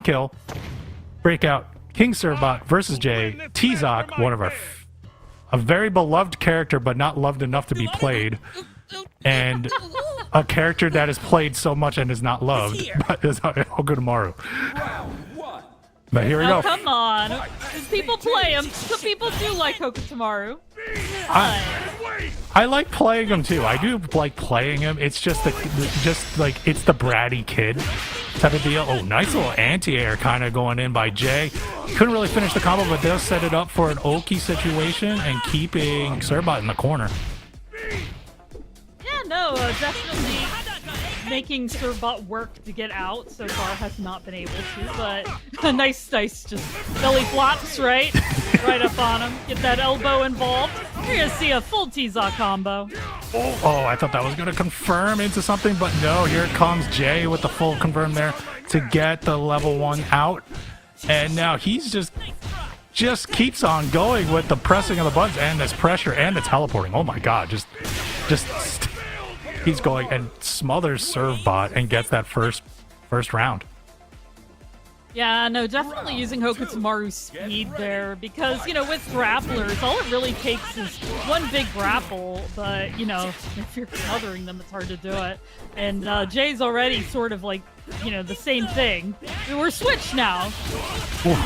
kill. Breakout, King Servbot versus Jay. Tizoc, one of our... a very beloved character, but not loved enough to be played. And a character that is played so much and is not loved, but is Hokutomaru. But here we go. Come on. People play him. Some people do like Hokutomaru. I like playing him too. I do like playing him. It's just like it's the bratty kid type of deal. Oh, nice little anti-air kind of going in by Jay. Couldn't really finish the combo, but they'll set it up for an Oki situation and keeping SirBot in the corner. Yeah, no, definitely making SirBot work to get out so far has not been able to, but a nice just belly flops right up on him. Get that elbow involved. You're gonna see a full Tizoc combo. Oh, I thought that was gonna confirm into something, but no, here comes Jay with the full confirm there to get the level 1 out. And now he's just keeps on going with the pressing of the buttons and this pressure and the teleporting. Oh my god, just he's going and smothers SirBot and gets that first round. Yeah, no, definitely using Hokutomaru's speed there because, you know, with grapplers, all it really takes is one big grapple, but, you know, if you're smothering them, it's hard to do it. And Jay's already sort of like, you know, the same thing. We're switched now. Ooh.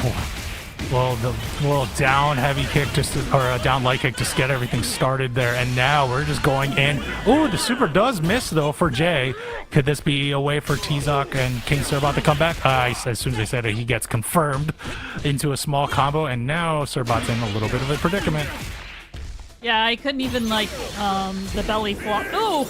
Well, the little down heavy kick or a down light kick to get everything started there, and now we're just going in. Ooh, the super does miss though for Jay. Could this be a way for Tizoc and King SirBot to come back? As soon as they said it, he gets confirmed into a small combo, and now SirBot's in a little bit of a predicament. Yeah, I couldn't even like the belly flop. Ooh!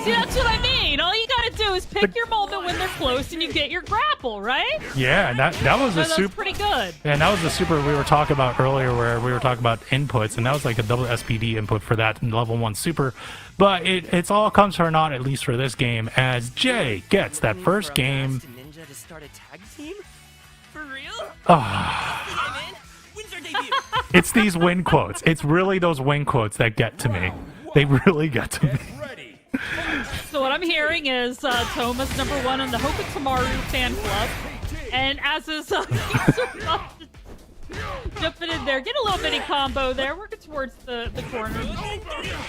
See, that's what I mean. All you gotta do is pick your moment when they're close, and you get your grapple, right? Yeah, and that was a super pretty good. And that was the super we were talking about earlier, where we were talking about inputs, and that was like a double SPD input for that level 1 super. But it's all comes for naught, at least for this game, as Jay gets that first game. Ninja to start a tag team? For real? It's these win quotes. It's really those win quotes that get to me. They really get to me. So what I'm hearing is Thomas #1 in the Hokutomaru fan club, and as is jumping in there, get a little mini combo there, working towards the corner.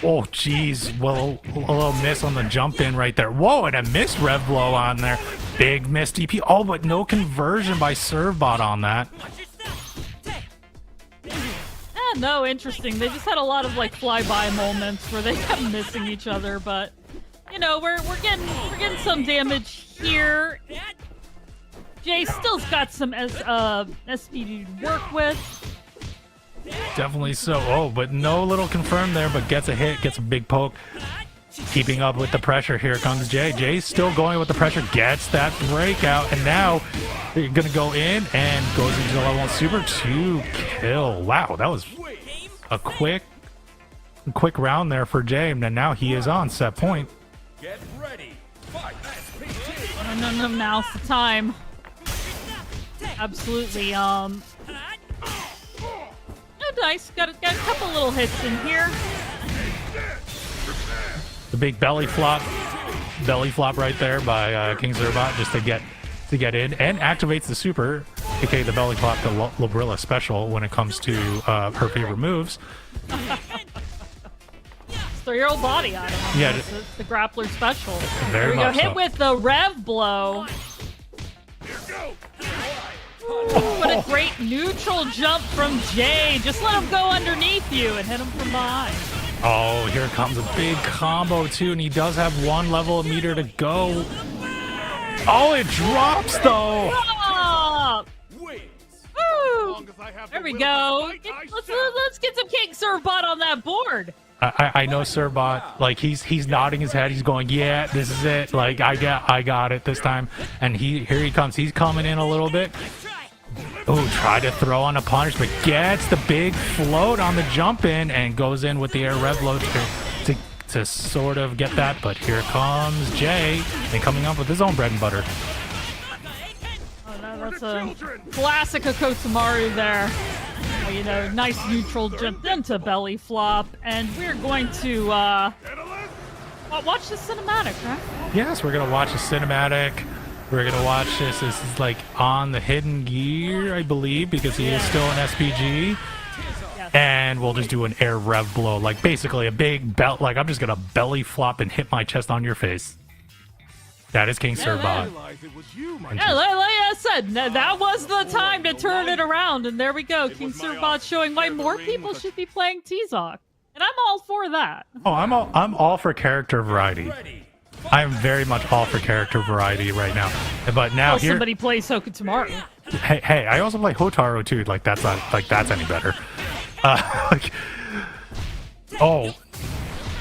Oh, jeez. Well, a little miss on the jump in right there. Whoa, and a missed rev blow on there. Big miss DP. Oh, but no conversion by SirBot on that. No, interesting. They just had a lot of like flyby moments where they kept missing each other, but you know, we're getting some damage here. Jay still's got some SPD to work with. Definitely so. Oh, but no little confirm there, but gets a hit, gets a big poke. Keeping up with the pressure. Here comes Jay. Jay's still going with the pressure, gets that breakout, and now they're gonna go in and goes into the level 1 super to kill. Wow, that was a quick round there for Jay, and now he is on set point. Get ready. Fight. No, now's the time. Absolutely. No dice. Got a couple little hits in here. The big belly flop right there by King SirBot just to get in, and activates the super, aka the belly flop, the Labrilla special when it comes to her favorite moves. Throw your whole body on him. Yeah, it's the grappler special. Very There we go. much Hit so. with the rev blow. What a great neutral jump from Jay. Just let him go underneath you and hit him from behind. Oh, here comes a big combo too, and he does have 1 level of meter to go. Oh, it drops though. Stop! Woo! There we go. Let's get some King SirBot on that board. I know SirBot, like he's nodding his head. He's going, yeah, this is it. Like I got it this time. And here he comes. He's coming in a little bit. Oh, try to throw on a punish, but gets the big float on the jump in and goes in with the air rev load to sort of get that. But here comes Jay and coming up with his own bread and butter. Oh, no, that's a classic Hokutomaru there. You know, nice neutral jump into belly flop, and we're going to watch the cinematic, right? Yes, we're gonna watch the cinematic. We're gonna watch this. This is like on the hidden gear, I believe, because he is still an SPG. And we'll just do an air rev blow, like basically a big belt. Like I'm just gonna belly flop and hit my chest on your face. That is King Sirbot. Yeah, like I said, that was the time to turn it around, and there we go. King Sirbot showing why more people should be playing Tizoc, and I'm all for that. Oh, I'm all for character variety. I am very much all for character variety right now. But now Well, here, somebody plays Hokutomaru. hey, I also play Hotaru too. Like that's not like that's any better. Like, oh,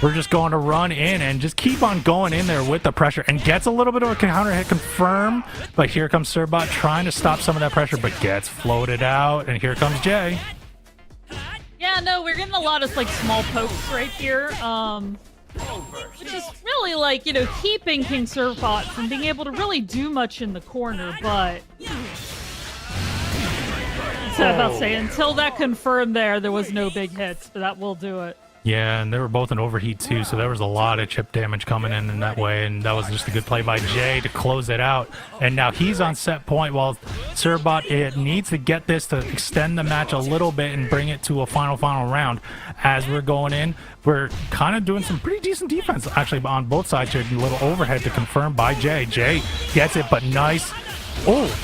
we're just going to run in and just keep on going in there with the pressure and gets a little bit of a counter hit confirm. But here comes Sirbot trying to stop some of that pressure, but gets floated out. And here comes Jay. Yeah, no, we're getting a lot of like small pokes right here. Which is really like, you know, keeping King Sirbot from being able to really do much in the corner, but so about to say, until that confirmed there was no big hits, but that will do it. Yeah, and they were both in overheat too, so there was a lot of chip damage coming in that way, and that was just a good play by Jay to close it out. And now he's on set point while Sirbot needs to get this to extend the match a little bit and bring it to a final round. As we're going in, we're kind of doing some pretty decent defense actually on both sides here. A little overhead to confirm by Jay. Jay gets it, but nice. Oh,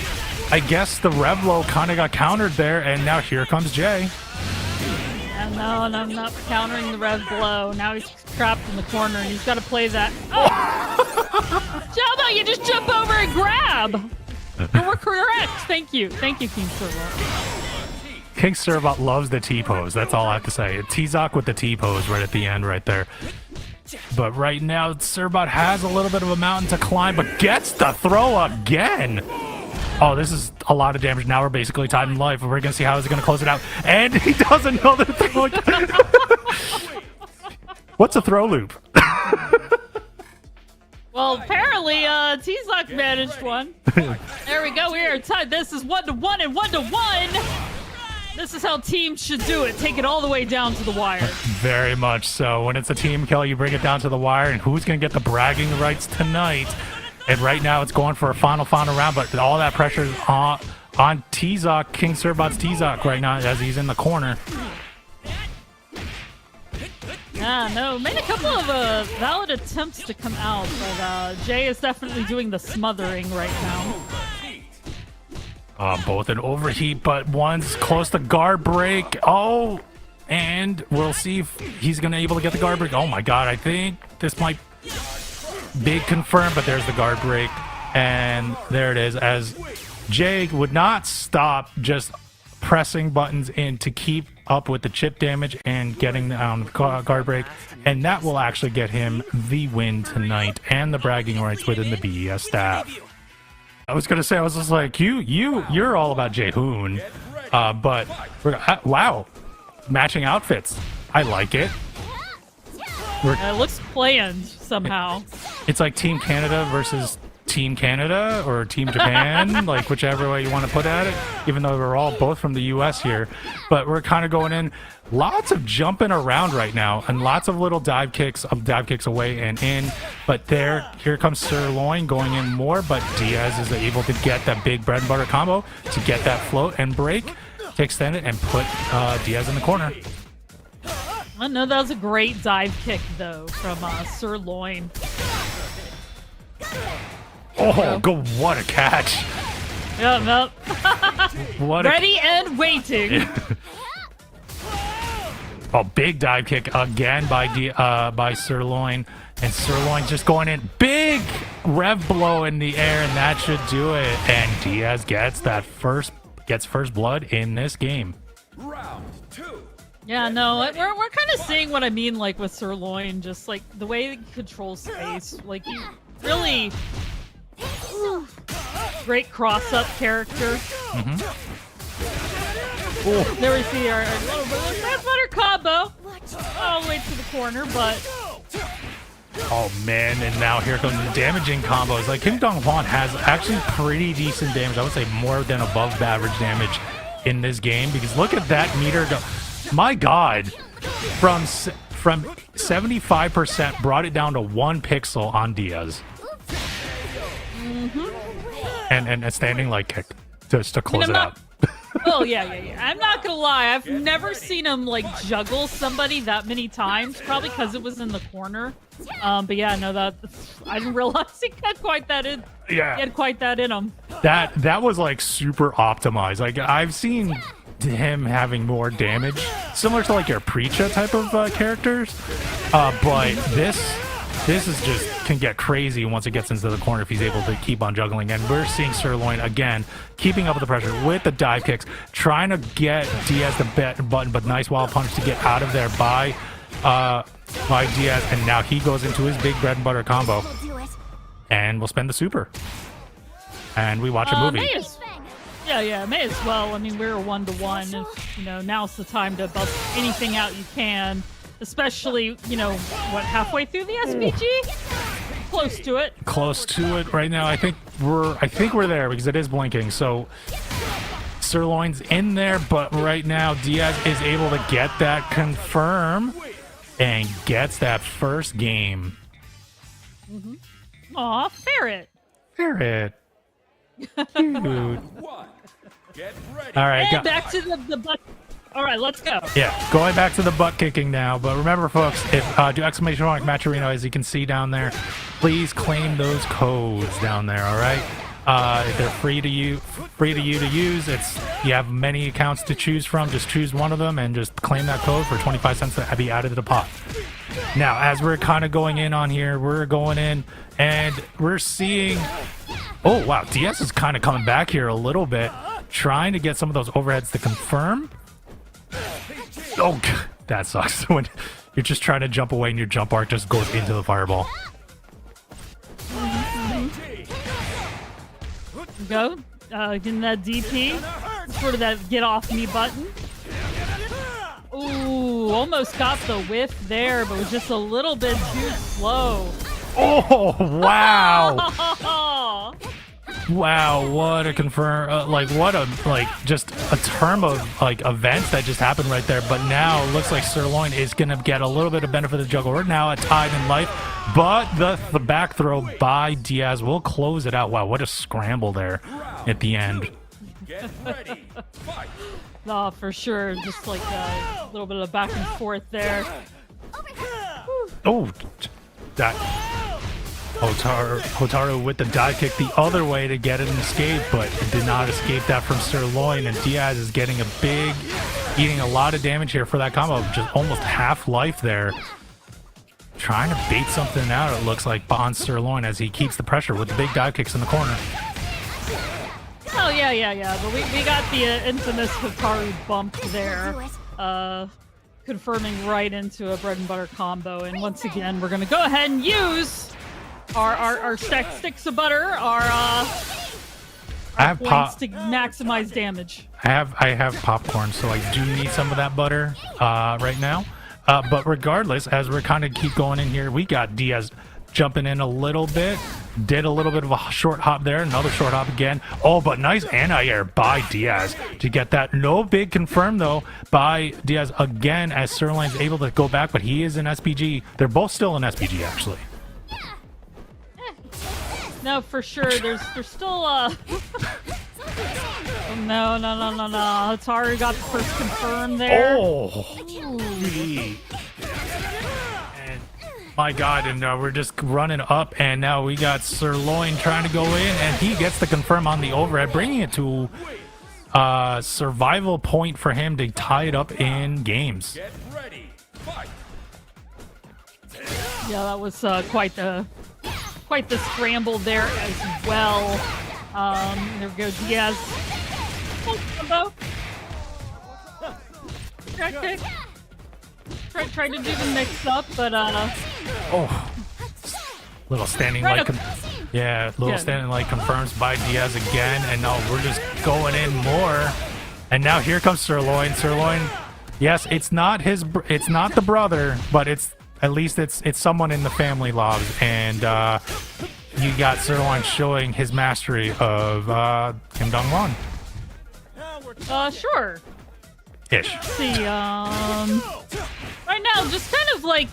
I guess the Revlo kind of got countered there, and now here comes Jay. No, and I'm not countering the rev blow. Now he's trapped in the corner, and he's got to play that. Oh! How about you just jump over and grab? You're correct. Thank you, King Sirbot. King Sirbot loves the T-pose. That's all I have to say. Tizoc with the T-pose right at the end right there. But right now, Sirbot has a little bit of a mountain to climb, but gets the throw again. Oh, this is a lot of damage. Now we're basically tied in life. We're going to see how he's going to close it out. And he doesn't know the throw. What's a throw loop? Well, apparently, Tizoc managed one. There we go. We are tied. This is 1-1 and 1-1. This is how teams should do it. Take it all the way down to the wire. Very much so. When it's a team kill, you bring it down to the wire. And who's going to get the bragging rights tonight? And right now it's going for a final round, but all that pressure is on Tizoc, King Sirbot's Tizoc right now as he's in the corner. Yeah, no, made a couple of valid attempts to come out, but Jay is definitely doing the smothering right now. Both an overheat, but one's close to guard break. Oh, and we'll see if he's going to be able to get the guard break. Oh my god, I think this might... Big confirm, but there's the guard break, and there it is. As Jay would not stop just pressing buttons in to keep up with the chip damage and getting the guard break, and that will actually get him the win tonight and the bragging rights within the BES staff. I was gonna say, I was just like, you're all about Jay Hoon, but wow, matching outfits. I like it. It looks planned somehow. It's like Team Canada versus Team Canada or Team Japan, like whichever way you want to put at it, even though we're all both from the US here. But we're kind of going in, lots of jumping around right now and lots of little dive kicks away and in. But here comes SirLOIN going in more, but Diez is able to get that big bread and butter combo to get that float and break to extend it and put Diez in the corner. I know that was a great dive kick, though, from SirLOIN. Oh, what a catch. Yeah, no. What Ready and waiting. Oh, big dive kick again by SirLOIN. And SirLOIN just going in. Big rev blow in the air, and that should do it. And Diez gets first blood in this game. Round 2. Yeah, no, we're kind of seeing what I mean, like, with SirLOIN, just, like, the way he controls space. Like, he really... great cross-up character. There we see our little bit butter combo. All the way to the corner, but... Oh, man, and now here comes the damaging combos. Like, Hwan has actually pretty decent damage. I would say more than above average damage in this game, because look at that meter go... My god, from 75% brought it down to 1 pixel on Diez. And a standing leg kick just to close it out. Oh yeah. I'm not gonna lie. I've never seen him like juggle somebody that many times. Probably because it was in the corner. But yeah, no, I didn't realize he had quite that in. Yeah, he had quite that in him. That was like super optimized. Like I've seen him having more damage, similar to like your Preecha type of characters. But this is just can get crazy once it gets into the corner if he's able to keep on juggling. And we're seeing SirLOIN again keeping up with the pressure with the dive kicks, trying to get Diez the button, but nice wild punch to get out of there by Diez. And now he goes into his big bread and butter combo, and we'll spend the super, and we watch a movie. May as well. I mean, we're 1-1. If, now's the time to bust anything out you can. Especially, halfway through the SPG? Close to it right now. I think we're there because it is blinking. So SirLOIN's in there, but right now Diez is able to get that confirm and gets that first game. Mm-hmm. Aw, Ferret. Dude. Get ready. All right, and back to the butt. All right, let's go. Yeah, going back to the butt kicking now. But remember, folks, if do exclamation mark match arena, as you can see down there, please claim those codes down there. All right, they're free to use. You have many accounts to choose from. Just choose one of them and just claim that code for 25 cents to be added to the pot. Now, as we're kind of going in on here, we're going in and we're seeing. Oh wow, Diez is kind of coming back here a little bit, trying to get some of those overheads to confirm. Oh, that sucks. When you're just trying to jump away and your jump arc just goes into the fireball. Go. Getting that DP. Sort of that get off me button. Ooh, almost got the whiff there, but was just a little bit too slow. Oh, wow. Wow, what a confirm, just a term of events that just happened right there. But now it looks like SirLOIN is going to get a little bit of benefit of the juggle. We're now tied in life, but the back throw by Diez will close it out. Wow, what a scramble there at the end. Get ready. Fight. Oh, for sure. Just like a little bit of back and forth there. Oh, that Hotaru with the dive kick the other way to get an escape, but did not escape that from SirLOIN. And Diez is getting eating a lot of damage here for that combo, just almost half life there. Trying to bait something out, it looks like, on SirLOIN as he keeps the pressure with the big dive kicks in the corner. Oh, yeah. But we got the infamous Hotaru bump there. Confirming right into a bread and butter combo. And once again, we're going to go ahead and use our sticks of butter, our points to maximize damage. I have popcorn, so I do need some of that butter right now. But regardless, as we're kind of keep going in here, we got Diez jumping in a little bit. Did a little bit of a short hop there, another short hop again. Oh, but nice anti-air by Diez to get that. No big confirm, though, by Diez again, as SirLOIN's able to go back, but he is in SPG. They're both still in SPG, actually. No, for sure. There's still oh, no. Hotaru got the first confirm there. Oh. My God, and we're just running up, and now we got SirLOIN trying to go in, and he gets the confirm on the overhead, bringing it to survival point for him to tie it up in games. Get ready. Fight. Yeah, that was quite the scramble there as well. There we go, Diez. Combo. Okay. Tried to do the mix up, but little standing light, standing light confirms by Diez again, and now we're just going in more. And now here comes SirLOIN. SirLOIN, yes, it's not the brother, but it's at least it's someone in the family logs, and you got SirLOIN showing his mastery of Kim Dong-won. Sure. Ish. Let's see, right now, just kind of like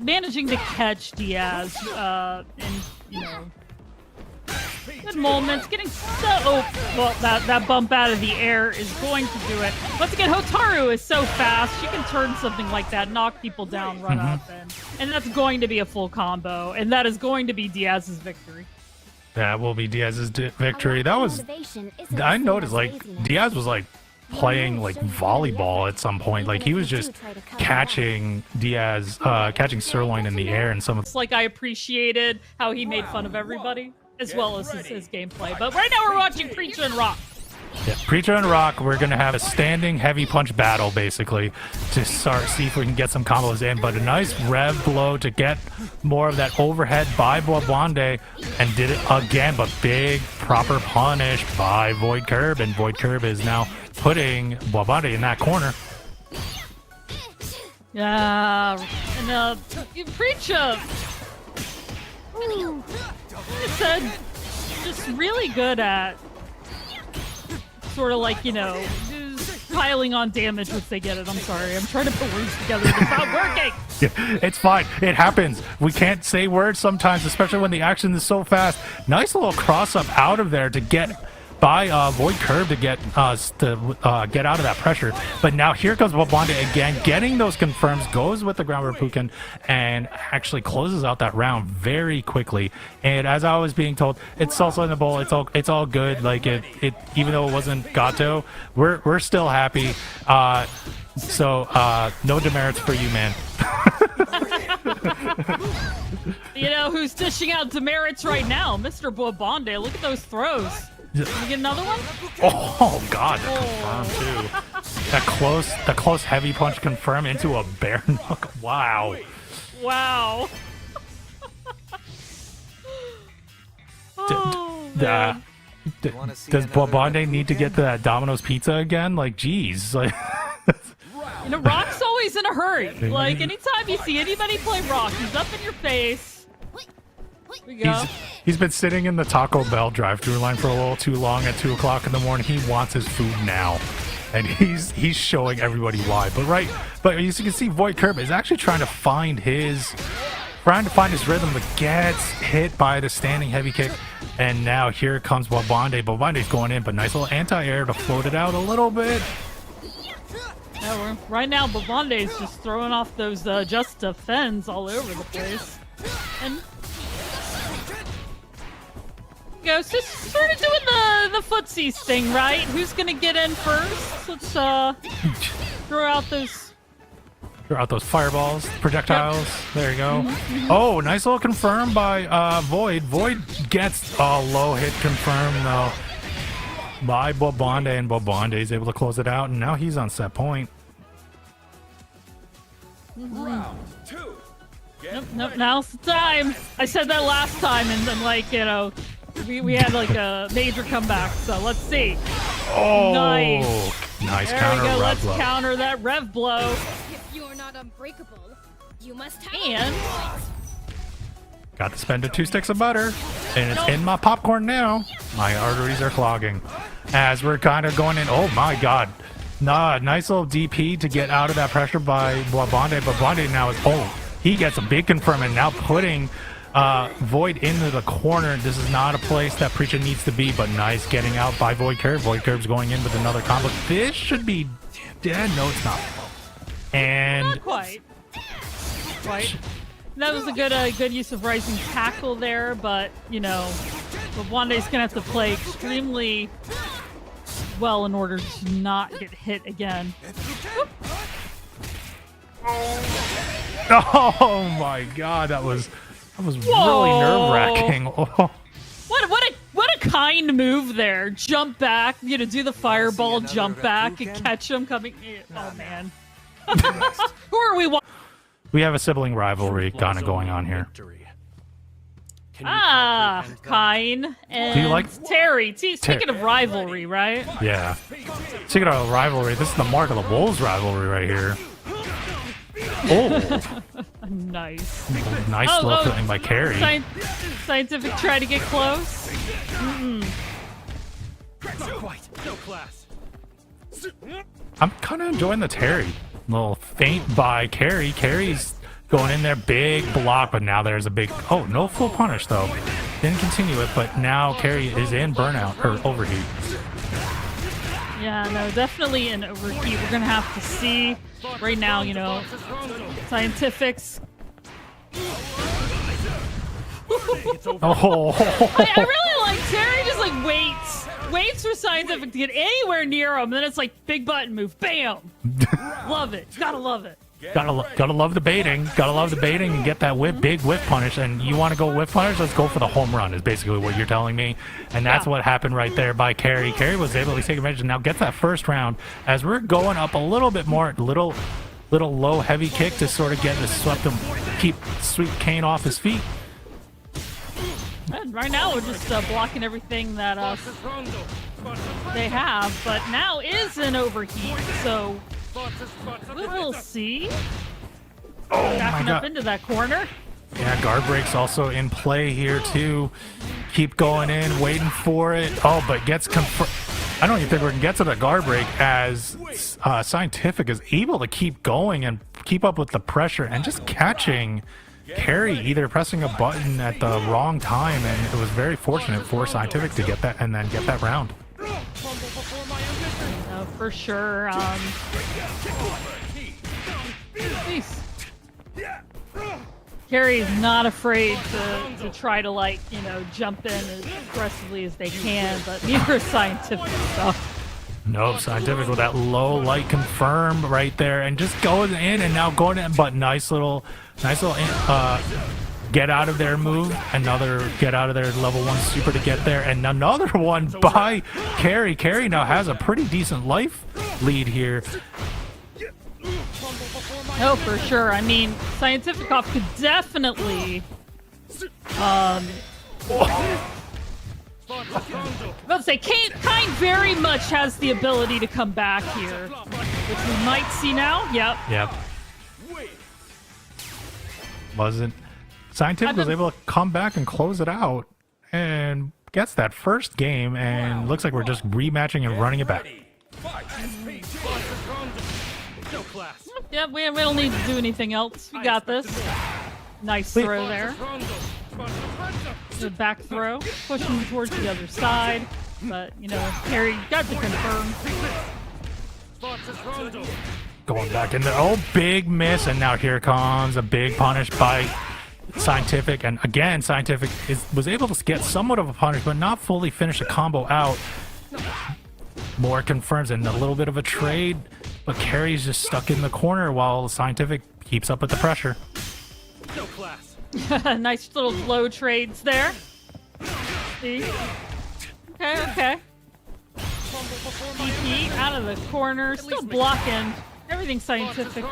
managing to catch Diez, and Good moments. Getting so... Oh, well, that bump out of the air is going to do it. Once again, Hotaru is so fast. She can turn something like that, knock people down, run up, and that's going to be a full combo. And that is going to be Diez's victory. That will be Diez's victory. That was... I noticed, like, Diez was, like, playing, like, volleyball at some point. Like, he was just catching catching SirLOIN in the air and some of... It's like I appreciated how he made fun of everybody, as well as his gameplay. But right now we're watching Preecha and Rock. Yeah, Preecha and Rock, we're going to have a standing heavy punch battle, basically, to see if we can get some combos in. But a nice rev blow to get more of that overhead by Bwabande, and did it again, but big proper punish by Void Kirb, and Void Kirb is now putting Bwabande in that corner. Yeah, and Preecha, like I said, just really good at sort of like, you know, just piling on damage once they get it. I'm sorry, I'm trying to put words together. It's not working. Yeah, it's fine. It happens. We can't say words sometimes, especially when the action is so fast. Nice little cross up out of there to get by Void Kirb to get out of that pressure. But now here comes Bwabande again, getting those confirms, goes with the ground Reppuken, and actually closes out that round very quickly. And as I was being told, it's also in the bowl. It's all good. Like it even though it wasn't Gato, we're still happy. So no demerits for you, man. You know who's dishing out demerits right now? Mr. Bwabande. Look at those throws. Can we get another one? Oh God, that confirmed too. That close heavy punch confirmed into a bare knuckle. Wow. Wow. Does Bwabande need to get to that Domino's pizza again? Like, geez. Like, you know, Rock's always in a hurry. Like, anytime you see anybody play Rock, he's up in your face. We go. He's been sitting in the Taco Bell drive-thru line for a little too long at 2 o'clock in the morning. He wants his food now, and he's showing everybody why. But as you can see, Void Kirb is actually trying to find his rhythm, but gets hit by the standing heavy kick. And now here comes Bwabande. Bwabande's going in, but nice little anti-air to float it out a little bit. Yeah, right now Bwabande is just throwing off those just defends all over the place. And goes just sort of doing the footsies thing, right? Who's gonna get in first? Let's throw out those fireballs, projectiles. Yep. There you go. Oh, nice little confirm by Void. Void gets a low hit confirm though by Bwabande, and Bwabande is able to close it out, and now he's on set point. Round 2. Nope, now's the time. I said that last time, and then, like, you know, we had like a major comeback, so let's see. Oh, nice there counter. We go. Let's counter that rev blow. If you're not unbreakable, you must have. And got to spend 2 sticks of butter, and it's in my popcorn now. My arteries are clogging as we're kind of going in. Oh my God. Nice little DP to get out of that pressure by Bwabande, but Bwabande now is he gets a big confirm, and now putting Void into the corner. This is not a place that Preecha needs to be, but nice getting out by Void Kirb. Void Kirb's going in with another combo. This should be dead. No, it's not. And not quite. That was a good use of rising tackle there, but you know, Bwabande's gonna have to play extremely well in order to not get hit again. Oh my God, that was really nerve-wracking. Oh. What a kind move there. Jump back, you know, do the fireball, jump back, and catch him coming. Oh man. Who are we? We have a sibling rivalry kind of going on here. Kain and Do you like Terry. Speaking of rivalry, right? Yeah. Speaking of rivalry, this is the Mark of the Wolves rivalry right here. Oh. Nice. Nice little thing by Carrie. Scientific try to get close. Not quite. No class. I'm kind of enjoying the Terry. Little feint by Carrie. Carrie's going in there, big block, but now there's a big... Oh, no full punish, though. Didn't continue it, but now Carrie is in burnout or overheat. Yeah, no, definitely an overheat. We're gonna have to see right now, you know, Scientific's. Oh, I really like Terry just like waits for Scientific to get anywhere near him, and then it's like big button move, bam. Love it, gotta love it. gotta love the baiting. Gotta love the baiting and get that big whiff punish. And you want to go whiff punish? Let's go for the home run. Is basically what you're telling me. And that's what happened right there by Carrie. Carrie was able to take advantage and now gets that first round as we're going up a little bit more. Little low heavy kick to sort of get the keep sweep Kain off his feet. And right now we're just blocking everything that they have, but now is an overheat, so we will see. Backing up into that corner. Yeah, guard break's also in play here too. Keep going in, waiting for it. Oh, but gets confirmed. I don't even think we can get to the guard break as Scientific is able to keep going and keep up with the pressure and just catching Carrie either pressing a button at the wrong time, and it was very fortunate for Scientific to get that and then get that round. No, for sure. Please. Carrie is not afraid to try to, like, you know, jump in as aggressively as they can, but neither is Scientific stuff. No, Scientific with that low light confirm right there and just going in and now going in, but nice little get out of there move. Another get out of there level 1 super to get there, and another one by Carrie. Carrie now has a pretty decent life lead here. Oh, for sure. I mean, CientifiKOF could definitely let's say Kain very much has the ability to come back here, which we might see now. Yep. Scientific was able to come back and close it out and gets that first game, and looks like we're just rematching and running it back. Yeah, we don't need to do anything else. We got this. Nice throw there. The back throw, pushing towards the other side, but you know, Carrie got to confirm. Going back in there. Oh, big miss, and now here comes a big punish by Scientific, and again, Scientific was able to get somewhat of a punish, but not fully finish a combo out. More confirms and a little bit of a trade, but Carrie's just stuck in the corner while Scientific keeps up with the pressure. No class. Nice little low trades there. See? Okay. DP out of the corner, still blocking everything Scientific.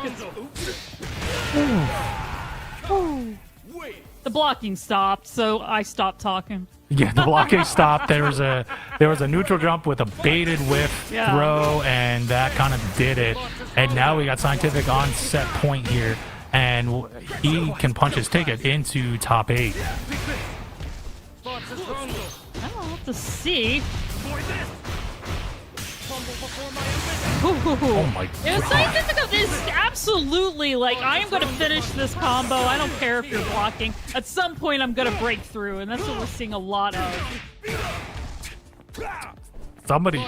The blocking stopped, so I stopped talking. Yeah, the blocking stopped. There was a neutral jump with a baited whiff throw, and that kind of did it. And now we got Scientific on set point here, and he can punch his ticket into top 8. I don't have to see. Oh my god. Scientific is absolutely like, I am going to finish this combo. I don't care if you're blocking. At some point, I'm going to break through, and that's what we're seeing a lot of. Somebody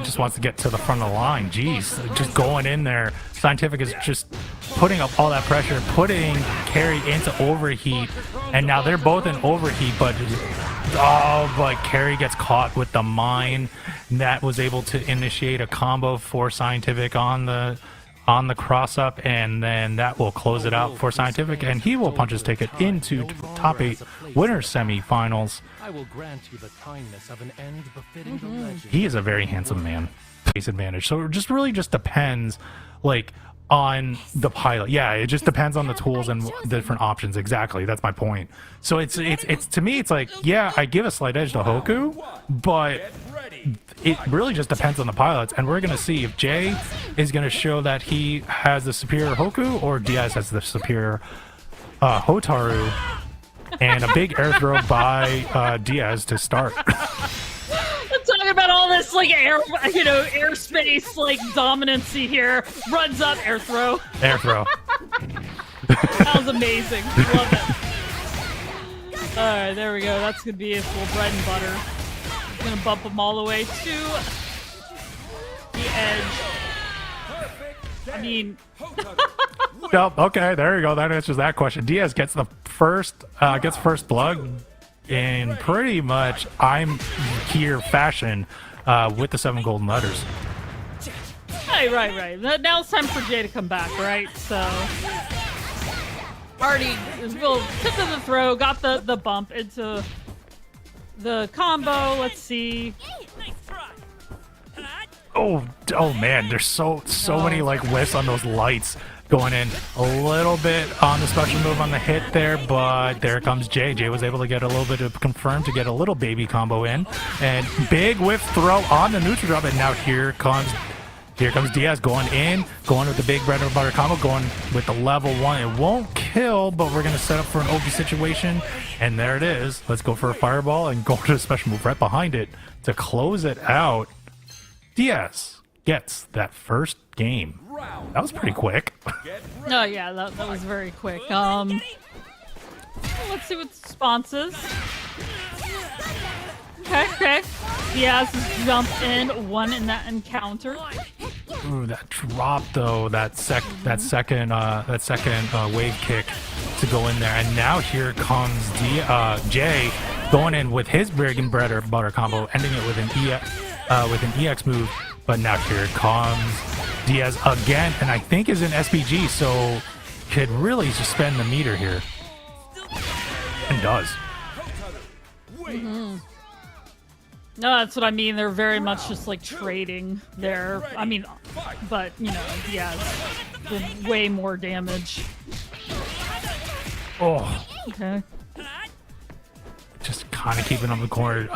just wants to get to the front of the line. Jeez, just going in there. Scientific is just putting up all that pressure, putting Carrie into overheat, and now they're both in overheat, but Carrie gets caught with the mine. That was able to initiate a combo for Scientific on the cross up, and then that will close it out for Scientific, and he will punch his ticket into top 8 winners semifinals. I will grant you the kindness of an end befitting the legend. He is a very handsome man. Face advantage. So it really just depends, like, on the pilot. Yeah, it just depends on the tools and the different options. Exactly, that's my point. So it's to me, it's like, yeah, I give a slight edge to Hoku, but it really just depends on the pilots, and we're gonna see if Jay is gonna show that he has the superior Hoku or Diez has the superior Hotaru. And a big air throw by Diez to start. I'm talking about all this like airspace like dominancy here. Runs up, air throw. Air throw. That was amazing. Love it. Alright, there we go. That's gonna be a full bread and butter. He's gonna bump them all the way to the edge. I mean, Yep, okay, there you go. That answers that question. Diez gets the first blood in pretty much I'm here fashion with the 7 golden letters. right. Now it's time for Jay to come back, right? So already will tip of the throw, got the bump into the combo. Let's see. Oh man, there's so many like whiffs on those lights going in. A little bit on the special move on the hit there, but there comes Jay. Jay was able to get a little bit of confirm to get a little baby combo in, and big whiff throw on the neutral drop, and now here comes Diez going in, going with the big bread and butter combo, going with the level 1. It won't kill, but we're gonna set up for an OP situation, and there it is. Let's go for a fireball and go to the special move right behind it to close it out. Diez gets that first game. That was pretty quick. Oh yeah, that was very quick. Let's see what the response is. Okay. Diez jump in, one in that encounter. Ooh, that drop though, that second wave kick to go in there, and now here comes Jay going in with his bread and butter combo, ending it with an EX move. But now here comes Diez again, and I think is in SPG, so could really suspend the meter here, and does. Mm-hmm. No, that's what I mean. They're very much just like trading there. I mean, but you know, Diez did way more damage. Oh. Okay. Just kind of keeping him in the corner.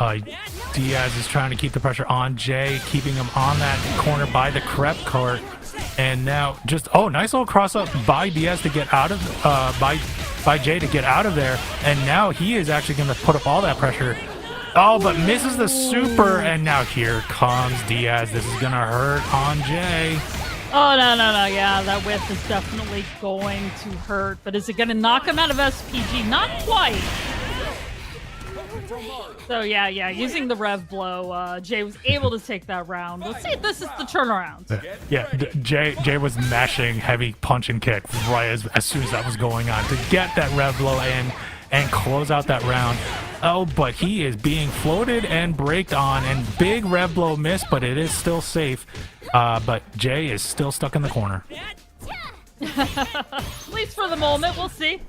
Diez is trying to keep the pressure on Jay, keeping him on that corner by the crepe cart. And now just, nice little cross up by Diez to get out of, by Jay to get out of there. And now he is actually going to put up all that pressure. Oh, but misses the super. And now here comes Diez. This is going to hurt on Jay. Oh, no. Yeah, that whiff is definitely going to hurt. But is it going to knock him out of SPG? Not quite. So yeah, using the rev blow, Jay was able to take that round. Let's see if this is the turnaround. Yeah, Jay was mashing heavy punch and kick right as soon as that was going on to get that rev blow in and close out that round. Oh, but he is being floated and braked on, and big rev blow missed, but it is still safe. But Jay is still stuck in the corner. At least for the moment, we'll see.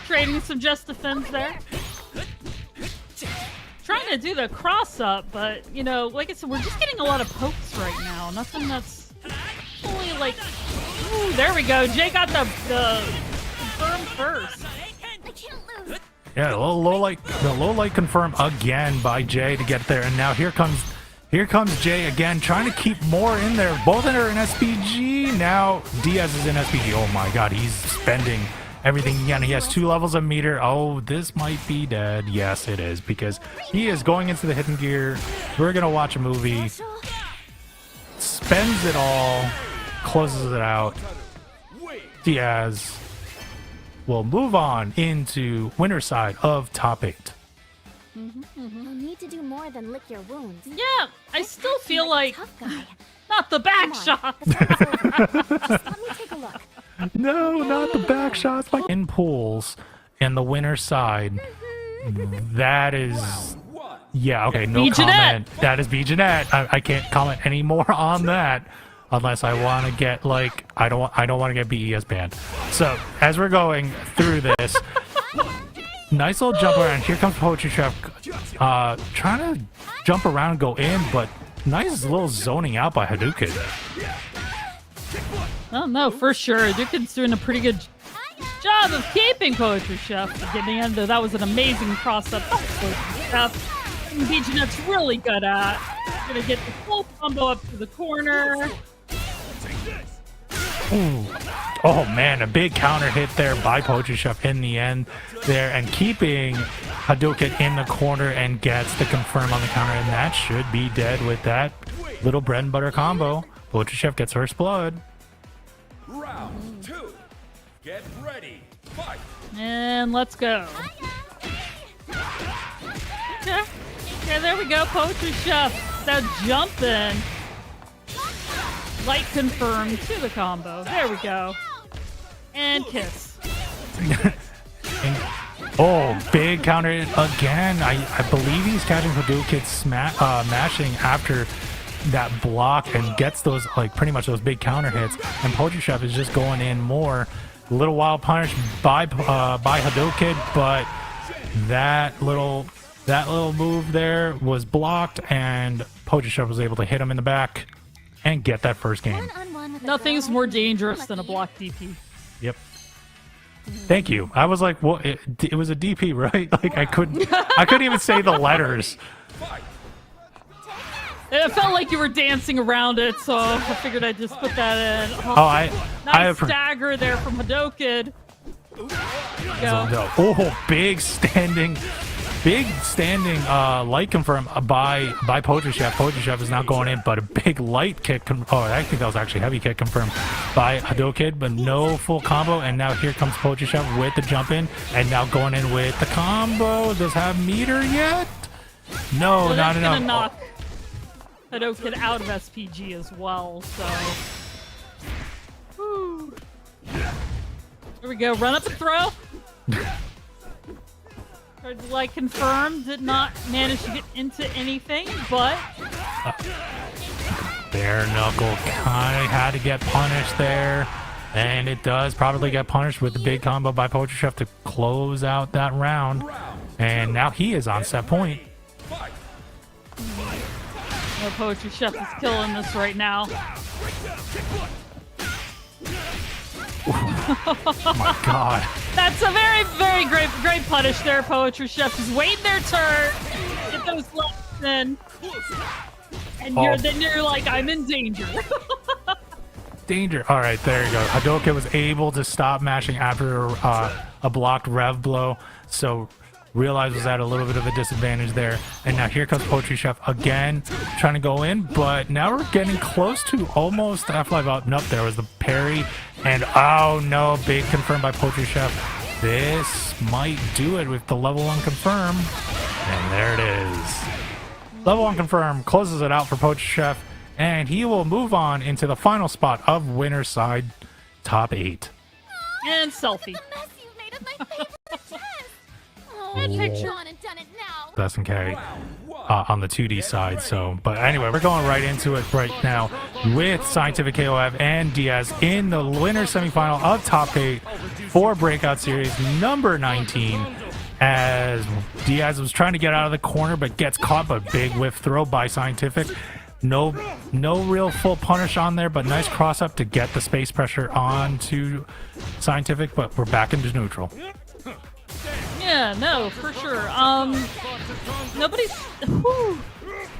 Trading some just defense there. Trying to do the cross up, but you know, like I said, we're just getting a lot of pokes right now. Nothing that's fully like. Ooh, there we go. Jay got the confirm first. Yeah, the low light confirm again by Jay to get there, and now here comes Jay again, trying to keep more in there. Both are in SPG. Now Diez is in SPG. Oh my God, he's spending everything again. He has 2 levels of meter. Oh, this might be dead. Yes, it is, because he is going into the hidden gear. We're gonna watch a movie. Spends it all, closes it out. Diez will move on into winner side of top 8. You need to do more than lick your wounds. Yeah, I still feel like not the back shot. Just let me take a look. No, not the back shots. In pools and the winner side. That is, yeah, okay, no comment. That is Jenet. I can't comment any more on that unless I want to get like I don't want to get BES banned. So as we're going through this, nice little jump around. Here comes PoetryChef, trying to jump around and go in, but nice little zoning out by Hadoukido. Oh no, for sure. Dukin's doing a pretty good job of keeping PoetryChef. Getting into that was an amazing cross-up. Jenet's really good at. Gonna get the full combo up to the corner. Ooh. Oh man, a big counter hit there by PoetryChef in the end there, and keeping Hadouken in the corner, and gets the confirm on the counter, and that should be dead with that little bread and butter combo. PoetryChef gets first blood. Round 2. Get ready. Fight. And let's go. Okay. Okay, there we go. Poetry Chef. Now jumping. Light confirmed to the combo. There we go. And kiss. Oh, big counter again. I believe he's catching Hadoukido mashing after that block and gets those, like, pretty much those big counter hits. And PoetryChef is just going in more. A little wild punish by Hadoukido, but that little move there was blocked, and PoetryChef was able to hit him in the back and get that first game. One-on-one with a Nothing's girl more who's dangerous than a lucky. block DP. Yep. Thank you. I was like, well, it was a DP, right? Like I couldn't even say the letters. It felt like you were dancing around it, so I figured I'd just put that in. Nice stagger there from Hadoukido. Go. Oh, big standing light confirm by PoetryChef. PoetryChef is not going in, but a big light kick. I think that was actually heavy kick confirmed by Hadoukido, but no full combo. And now here comes PoetryChef with the jump in, and now going in with the combo. Does have meter yet? No, So not that's enough. gonna knock Hadoukido out of SPG as well. So, whew. Here we go. Run up and throw. Tried to like confirm, did not manage to get into anything, but Bare knuckle kind of had to get punished there, and it does probably get punished with the big combo by PoetryChef to close out that round. And now he is on set point. the PoetryChef is killing this right now. Oh my god. That's a very, very great punish there, PoetryChef. Just waiting their turn, get those lefts in, and then you're like, I'm in danger. Danger. All right, there you go. Hadoukido was able to stop mashing after a blocked rev blow, so realized was at a little bit of a disadvantage there. And now here comes PoetryChef again, trying to go in, but now we're getting close to almost F5 up. Nope, there was the parry, and oh no, big confirmed by PoetryChef. This might do it with the level 1 confirm, and there it is. Level 1 confirm closes it out for PoetryChef, and he will move on into the final spot of winner's side, top 8. And selfie. The mess you've made of my favorite chess. Oh, picture on and done it now. Best and K on the 2D side. So, but anyway, we're going right into it right now with CientifiKOF and Diez in the winner semifinal of top 8 for Breakout Series number 19. As Diez was trying to get out of the corner, but gets caught, but big whiff throw by Scientific. No real full punish on there, but nice cross up to get the space pressure onto Scientific, but we're back into neutral. Yeah, no, for sure. Nobody's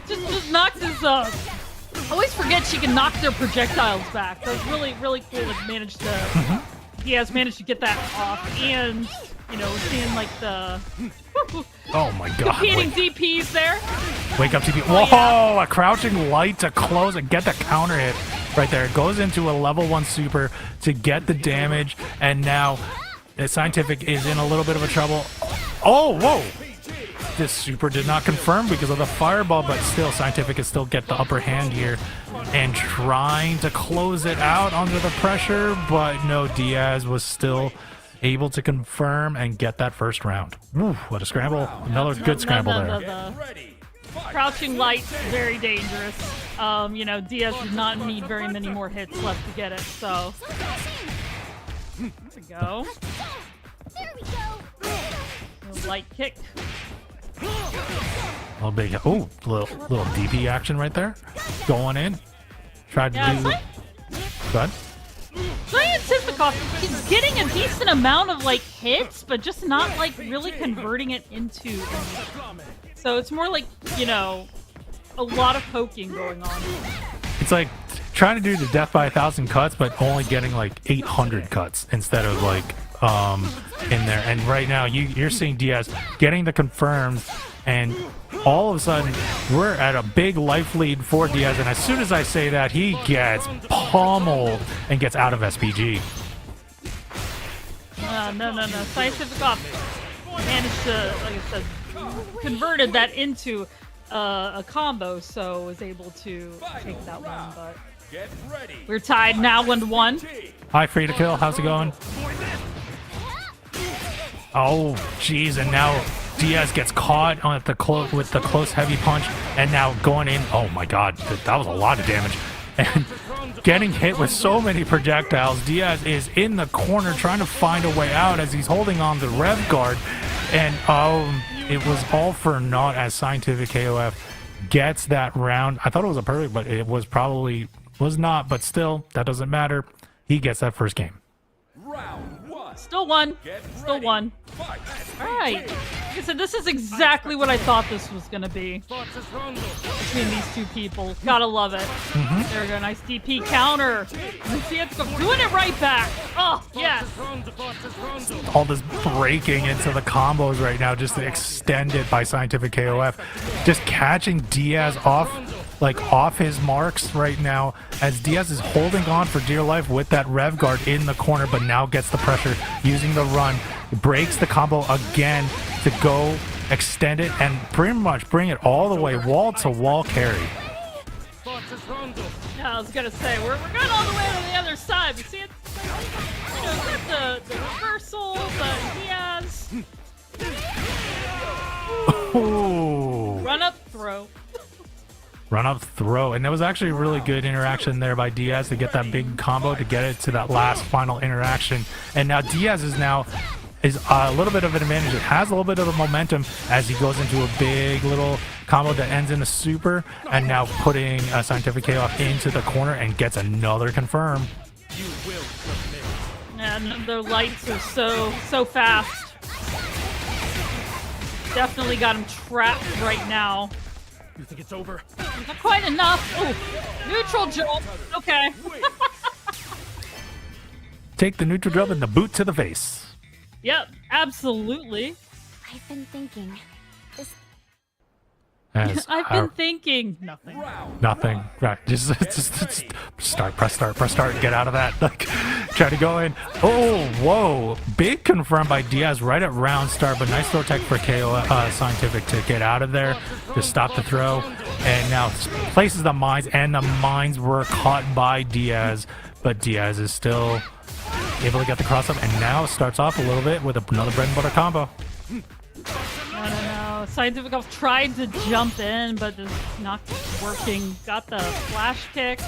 just knocks his I always forget she can knock their projectiles back. That's really cool to manage to he has managed to get that off, and you know, seeing like the Oh my god. competing DPs there. Wake up TP. Whoa, yeah. A crouching light to close and get the counter hit right there. It goes into a level 1 super to get the damage, and now Scientific is in a little bit of a trouble. Oh, whoa! This super did not confirm because of the fireball, but still, Scientific can still get the upper hand here and trying to close it out under the pressure, but no, Diez was still able to confirm and get that first round. Ooh, what a scramble. Another good scramble there. The crouching light, very dangerous. You know, Diez did not need very many more hits left to get it, so. There we go. There we go. Little light kick. Little big, oh, little DP action right there. Going in. Tried to do. Go ahead. CientifiKOF is getting a decent amount of like hits, but just not like really converting it into anything. So it's more like, you know, a lot of poking going on. It's like trying to do the death by 1,000 cuts, but only getting like 800 cuts instead of like in there. And right now you're seeing Diez getting the confirmed, and all of a sudden we're at a big life lead for Diez, and as soon as I say that, he gets pummeled and gets out of SPG. No. CientifiKOF managed to, like I said, converted that into a combo, so was able to take that one. But Get ready. we're tied now, 1-1. Hi, Free to Kill. How's it going? Oh, jeez. And now Diez gets caught on with the close heavy punch, and now going in. Oh my God, that was a lot of damage. And getting hit with so many projectiles. Diez is in the corner trying to find a way out as he's holding on the rev guard. And it was all for naught as CientifiKOF gets that round. I thought it was a perfect, but it was not. But still, that doesn't matter. He gets that first game. Round 1. Still one. Still one. All right. Like I said, this is exactly what I thought this was going to be between these two people. Gotta love it. There we go. Nice DP counter. And Tizoc doing it right back. Oh, yes. All this breaking into the combos right now, just extended by CientifiKOF. Just catching Diez off his marks right now, as Diez is holding on for dear life with that rev guard in the corner, but now gets the pressure using the run, breaks the combo again to go extend it and pretty much bring it all the way wall to wall carry. Yeah, I was gonna say we're going all the way to the other side, but see, it's got the reversal, but Diez run up throw. Run up throw, and that was actually a really good interaction there by Diez to get that big combo to get it to that last final interaction. And now Diez is a little bit of an advantage. It has a little bit of a momentum as he goes into a big little combo that ends in a super, and now putting CientifiKOF into the corner and gets another confirm. And their lights are so fast. Definitely got him trapped right now. You think it's over? Not quite enough. Ooh, neutral jump. Okay. Take the neutral jump and the boot to the face. Yep, absolutely. I've been thinking. I've been thinking nothing. Nothing. Right. Just press start, get out of that. Like, try to go in. Oh, whoa. Big confirm by Diez right at round start, but nice throw tech for Scientific to get out of there, to stop the throw. And now places the mines, and the mines were caught by Diez, but Diez is still able to get the cross up, and now starts off a little bit with another bread and butter combo. I don't know. CientifiKOF tried to jump in, but just not working. Got the flash kick.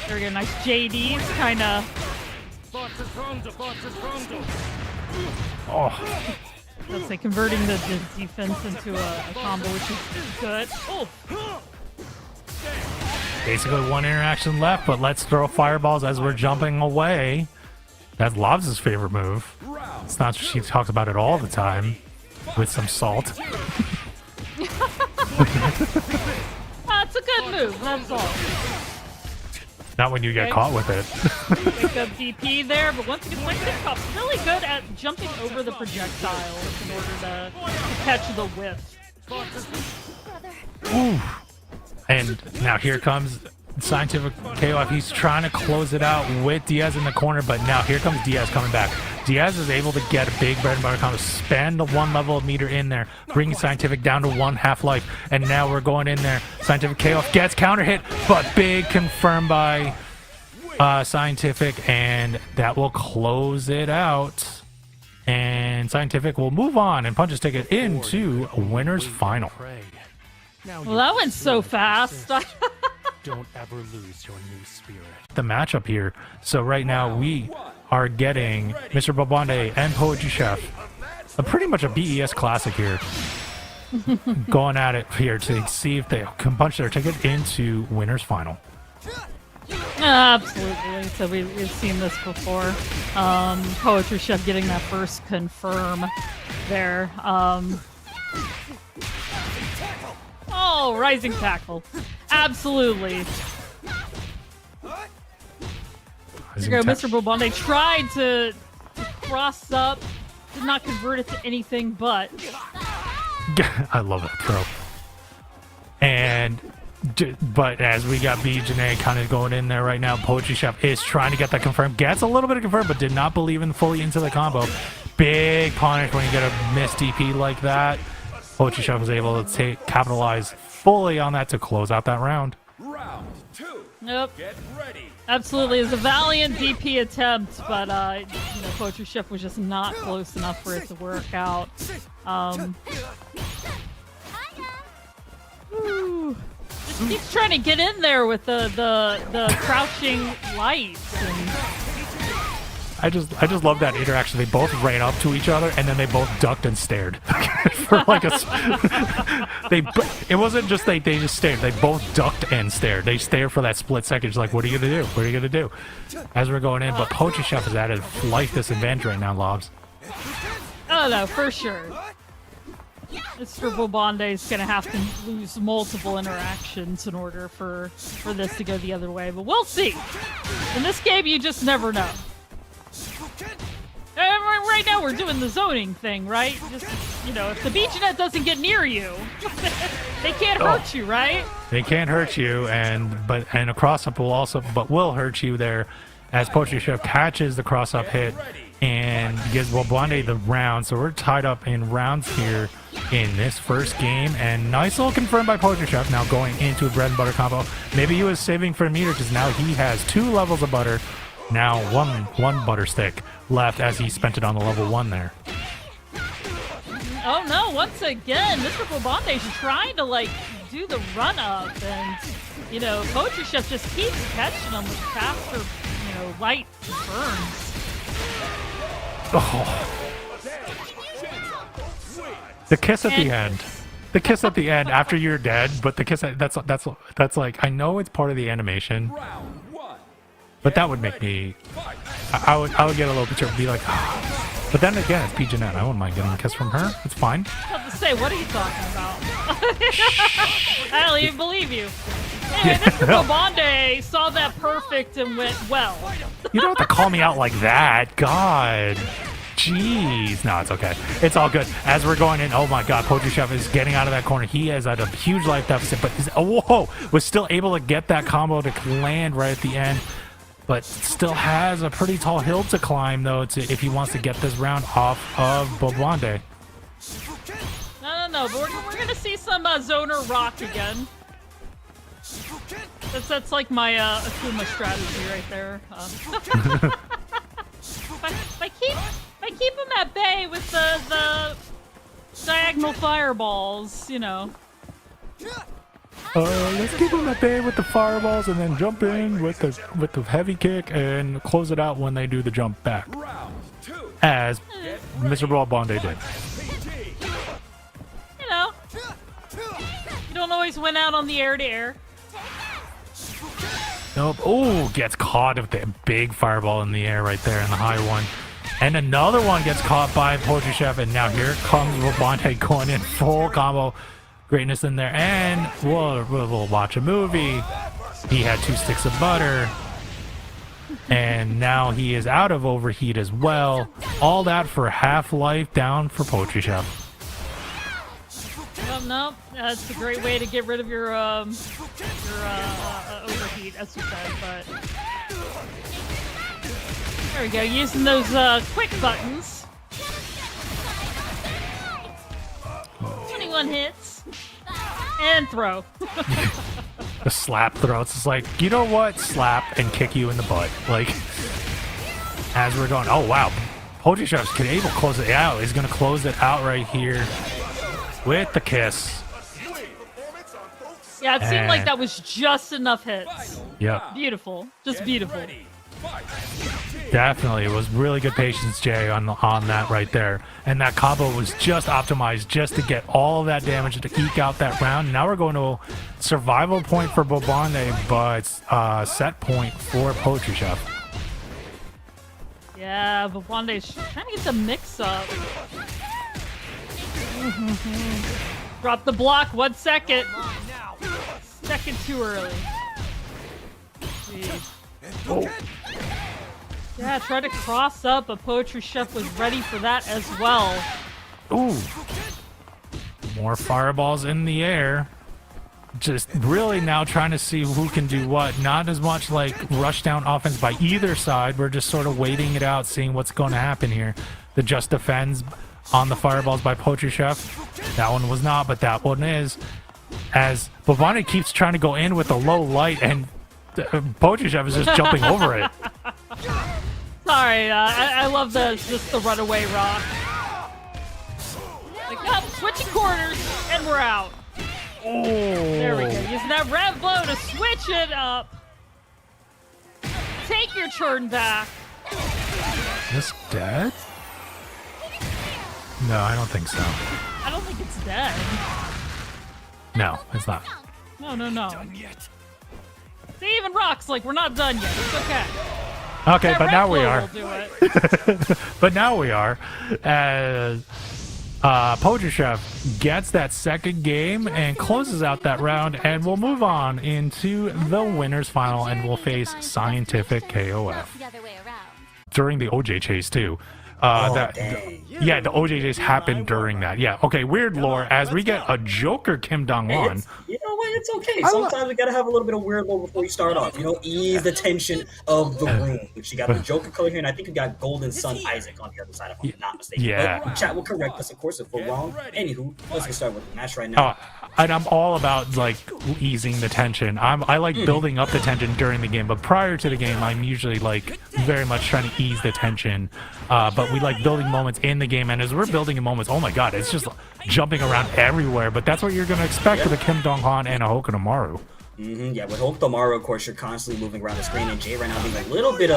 There we go. Nice JDs, kind of. Oh, Let's say converting the defense into a combo, which is good. Oh, basically one interaction left, but let's throw fireballs as we're jumping away. That's Lobs' favorite move. It's not she talks about it all the time. With some salt. it's a good move, that's all. Not when you get caught with it. Pick up DP there, but once again, CientifiKOF's really good at jumping over the projectiles in order to catch the whiff. Ooh. And now here comes CientifiKOF. He's trying to close it out with Diez in the corner, but now here comes Diez coming back. Diez is able to get a big bread and butter combo, spend the one level of meter in there, bringing Scientific down to 1/2 life, and now we're going in there. CientifiKOF gets counter hit, but big confirmed by Scientific, and that will close it out. And Scientific will move on and punch his ticket into winners final. Well, that went so fast. Don't ever lose your new spirit. The matchup here. So right now we are getting Mr. Bwabande and PoetryChef. Pretty much a BES classic here. Going at it here to see if they can punch their ticket into winners final. Absolutely. So we've seen this before. PoetryChef getting that first confirm there. Oh, rising tackle. Absolutely. There you go, Mr. Bwabande tried to cross up, did not convert it to anything but. I love that throw. And but as we got Jenet kind of going in there right now, PoetryChef is trying to get that confirmed. Gets a little bit of confirmed, but did not believe in fully into the combo. Big punish when you get a missed DP like that. PoetryChef was able to capitalize fully on that to close out that round. Round 2. Nope. Get ready. Absolutely, it was a valiant DP attempt, but PoetryChef was just not close enough for it to work out. Just keeps trying to get in there with the crouching lights. And... I just love that interaction. They both ran up to each other and then they both ducked and stared. For like it wasn't just they just stared. They both ducked and stared. They stared for that split second. Just like, what are you gonna do? What are you gonna do? As we're going in, but PoetryChef is at a life disadvantage right now, Lobs. Oh no, for sure. Mr. Bwabande is gonna have to lose multiple interactions in order for this to go the other way. But we'll see. In this game, you just never know. Right now, we're doing the zoning thing, right? Just, you know, if the Jenet doesn't get near you, they can't hurt you, right? They can't hurt you, and a cross-up will hurt you there, as PoetryChef catches the cross-up hit and gives Bwabande the round. So we're tied up in rounds here in this first game, and nice little confirmed by PoetryChef. Now going into a bread and butter combo. Maybe he was saving for a meter because now he has 2 levels of butter. Now one butter stick left as he spent it on the level 1 there. Oh no, once again, Mr. Bwabande is trying to like do the run up, and you know, PoetryChef just keeps catching him with faster, you know, light burns. Oh. The kiss at the end. The kiss at the end after you're dead, but the kiss that's like, I know it's part of the animation. But that would make me, I would get a little picture and be like, ah. But then again, it's Jenet. I wouldn't mind getting a kiss from her. It's fine. I have to say, what are you talking about? I don't even believe you. Anyway, Mr. Bwabande saw that perfect and went, well. You don't have to call me out like that. God. Jeez. No, it's okay. It's all good. As we're going in, oh my God, PoetryChef is getting out of that corner. He is at a huge life deficit, but was still able to get that combo to land right at the end. But still has a pretty tall hill to climb, though, if he wants to get this round off of Bwabande. No, but we're going to see some zoner rock again. That's like my Akuma strategy right there. If I keep him at bay with the diagonal fireballs, you know. Let's keep him at bay with the fireballs and then jump in with the heavy kick and close it out when they do the jump back. As Mr. Bwabande did. You know, you don't always win out on the air-to-air. Nope. Oh, gets caught with the big fireball in the air right there in the high one. And another one gets caught by PoetryChef, and now here comes Bwabande going in full combo. Greatness in there, and we'll watch a movie. He had 2 sticks of butter, and now he is out of overheat as well. All that for half-life down for PoetryChef. No, that's a great way to get rid of your overheat, as you said. But there we go, using those quick buttons. 21 hits. And throw. The slap throw. It's just like, you know what? Slap and kick you in the butt. Like, as we're going, oh wow. PoetryChef's able to close it out. He's going to close it out right here with the kiss. Yeah, it seemed like that was just enough hits. Yep. Beautiful. Just beautiful. Definitely. It was really good patience, Jay, on that right there. And that combo was just optimized just to get all of that damage to eke out that round. Now we're going to a survival point for Bwabande, but set point for PoetryChef. Yeah, Bwabande's trying to get the mix up. Drop the block, 1 second. Second too early. Jeez. Oh. Yeah, try to cross up, but PoetryChef was ready for that as well. Ooh. More fireballs in the air. Just really now trying to see who can do what. Not as much like rush down offense by either side. We're just sort of waiting it out, seeing what's going to happen here. The just defends on the fireballs by PoetryChef. That one was not, but that one is. As Bwabande keeps trying to go in with a low light, and PoetryChef is just jumping over it. Sorry, I love just the runaway rock. Like, up, switching corners, and we're out. Oh. There we go. Using that rev blow to switch it up. Take your turn back. This dead? No, I don't think so. I don't think it's dead. No, it's not. No. See, even Rock's like, we're not done yet. It's okay. Okay, That but red now we blow are. will do it. But now we are. As PoetryChef gets that second game and closes out that round, and we'll move on into the winners final, and we'll face CientifiKOF The other way around. during the OJ chase too. Yeah, the OJ chase happened during that. Yeah, okay, weird lore as we get a Joker Kim Dong-won. You know what? It's okay. Sometimes we gotta have a little bit of weird lore before you start off. You know, ease the tension of the room. Which you got the Joker color here, and I think you got Golden Sun Isaac on the other side, if I'm not mistaken. Yeah. But chat will correct us, of course, if we're wrong. Anywho, let's get started with the match right now. And I'm all about like easing the tension. I like building up the tension during the game, but prior to the game, I'm usually like very much trying to ease the tension. But we like building moments in the game, and as we're building in moments, oh my god, it's just jumping around everywhere. But that's what you're gonna expect with a Kim Dong-hwan and a Hokutomaru. Yeah, with Hokutomaru, of course, you're constantly moving around the screen, and Jay right now being a little bit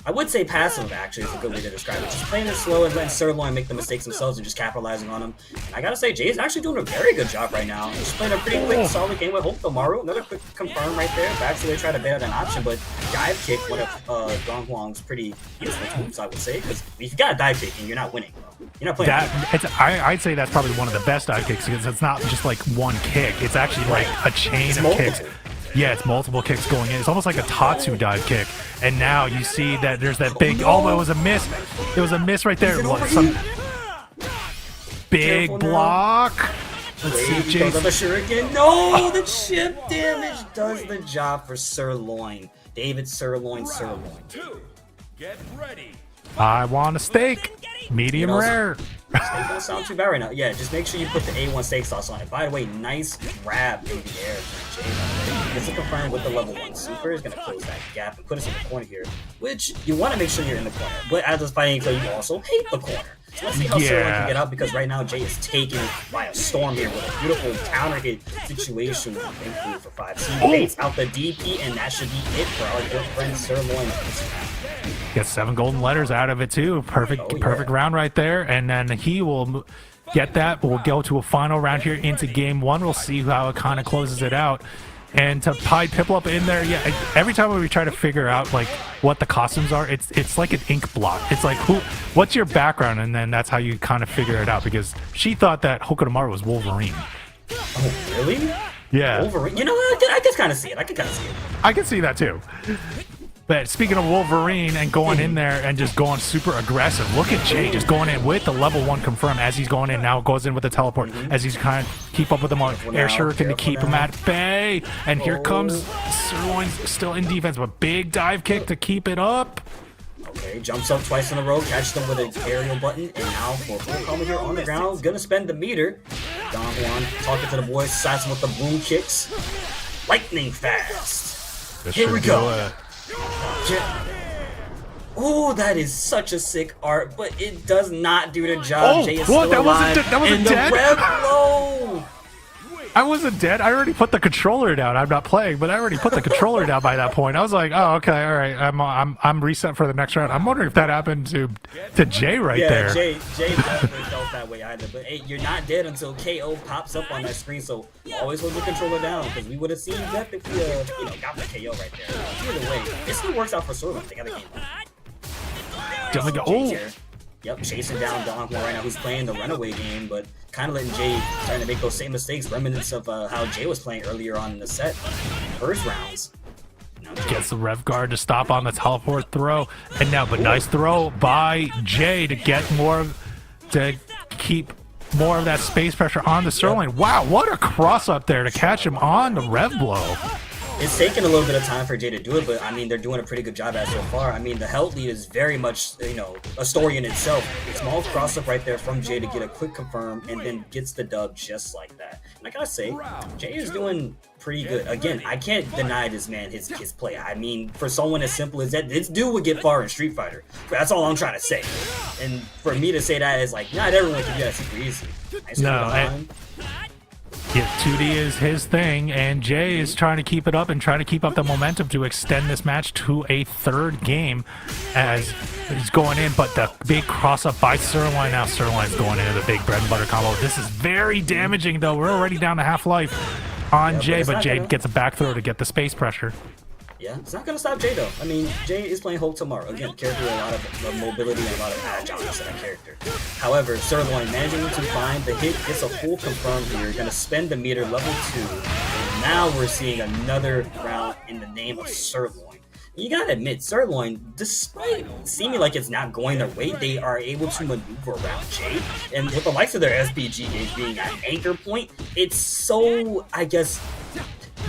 I would say passive, actually, is a good way to describe it. Just playing it slow and letting SirLOIN make the mistakes themselves and just capitalizing on them. And I gotta say, Jay is actually doing a very good job right now. He's playing a pretty quick, solid game with Hokutomaru. Another quick confirm right there. Actually, they try to bet out an option, but dive kick, one of Dong-hwan's pretty useful tools, I would say, because if you got a dive kick and you're not winning, you're not playing. I'd say that's probably one of the best dive kicks because it's not just like one kick. It's actually like a chain of kicks. Yeah, it's multiple kicks going in. It's almost like a Tatsu dive kick. And now you see that there's that big... Oh, it was a miss. It was a miss right there. Some big block. Let's see, Jace. The shuriken. No, the chip damage does the job for SirLOIN. David SirLOIN. Two. Get ready. I want a steak. Medium rare. Steak don't sound too bad right now. Yeah, just make sure you put the A1 steak sauce on it. By the way, nice grab in the air from Jay. This is confirmed with the level 1 super is going to close that gap and put us in the corner here, which you want to make sure you're in the corner. But as a fighting player, you also hate the corner. So let's see how SirLOIN can get out, because right now Jay is taken by a storm here with a beautiful counter hit situation improve for 5. So he baits out the DP, and that should be it for our good friend SirLOIN. Get 7 golden letters out of it too. Perfect round right there. And then he will get that. We'll go to a final round here into game 1. We'll see how it kind of closes it out. And to tie Piplup in there, yeah, every time we try to figure out like what the costumes are, it's like an ink block. It's like, what's your background? And then that's how you kind of figure it out, because she thought that Hokutomaru was Wolverine. Oh, really? Yeah. Wolverine? You know what? I can kind of see it. I can see that too. But speaking of Wolverine and going in there and just going super aggressive, look at Jay just going in with the level 1 confirm as he's going in. Now goes in with the teleport as he's kind of keep up with him on air shuriken to keep him at bay. And here comes SirLOIN still in defense, but big dive kick to keep it up. Okay, jumps up twice in a row, catches them with an aerial button, and now for Hokutomaru here on the ground, gonna spend the meter. Dong-hwan talking to the boys, sizing with the boom kicks. Lightning fast. Here we go. Oh, that is such a sick art, but it does not do the job. Jay is still alive. That wasn't dead? The rev blow. I wasn't dead. I already put the controller down. I'm not playing, but I already put the controller down by that point. I was like, oh, okay, all right. I'm reset for the next round. I'm wondering if that happened to Jay right there. Yeah, Jay definitely felt that way either. But hey, you're not dead until KO pops up on that screen, so always hold the controller down, because we would have seen death if we got the KO right there. Either way, this still works out for SirLOIN. They got a game. Definitely go. Yep, chasing down Dong-hwan right now, who's playing the runaway game, but kind of letting Jay trying to make those same mistakes, remnants of how Jay was playing earlier on in the set, first rounds. Gets the rev guard to stop on the teleport throw, and now, but nice throw by Jay to get to keep more of that space pressure on the SirLOIN. Wow, what a cross up there to catch him on the rev blow. It's taken a little bit of time for Jay to do it, but I mean, they're doing a pretty good job at it so far. I mean, the health lead is very much, you know, a story in itself. Small cross up right there from Jay to get a quick confirm and then gets the dub just like that. And I gotta say, Jay is doing pretty good. Again, I can't deny this man his play. I mean, for someone as simple as that, this dude would get far in Street Fighter. That's all I'm trying to say. And for me to say that is like, not everyone can do that super easy. Nice Yeah, 2D is his thing, and Jay is trying to keep it up and trying to keep up the momentum to extend this match to a third game as he's going in, but the big cross-up by SirLOIN. Now SirLOIN's going into the big bread and butter combo. This is very damaging, though. We're already down to half-life on Jay, but Jay gets a back throw to get the space pressure. Yeah, it's not going to stop Jay, though. I mean, Jay is playing Hokutomaru. Again, character with a lot of mobility and a lot of agileness in that character. However, SirLOIN managing to find the hit, gets a full confirm here. Going to spend the meter level 2. And now we're seeing another round in the name of SirLOIN. You gotta admit, SirLOIN, despite seeming like it's not going their way, they are able to maneuver around Jay. And with the likes of their SPG gauge being an anchor point, it's so, I guess,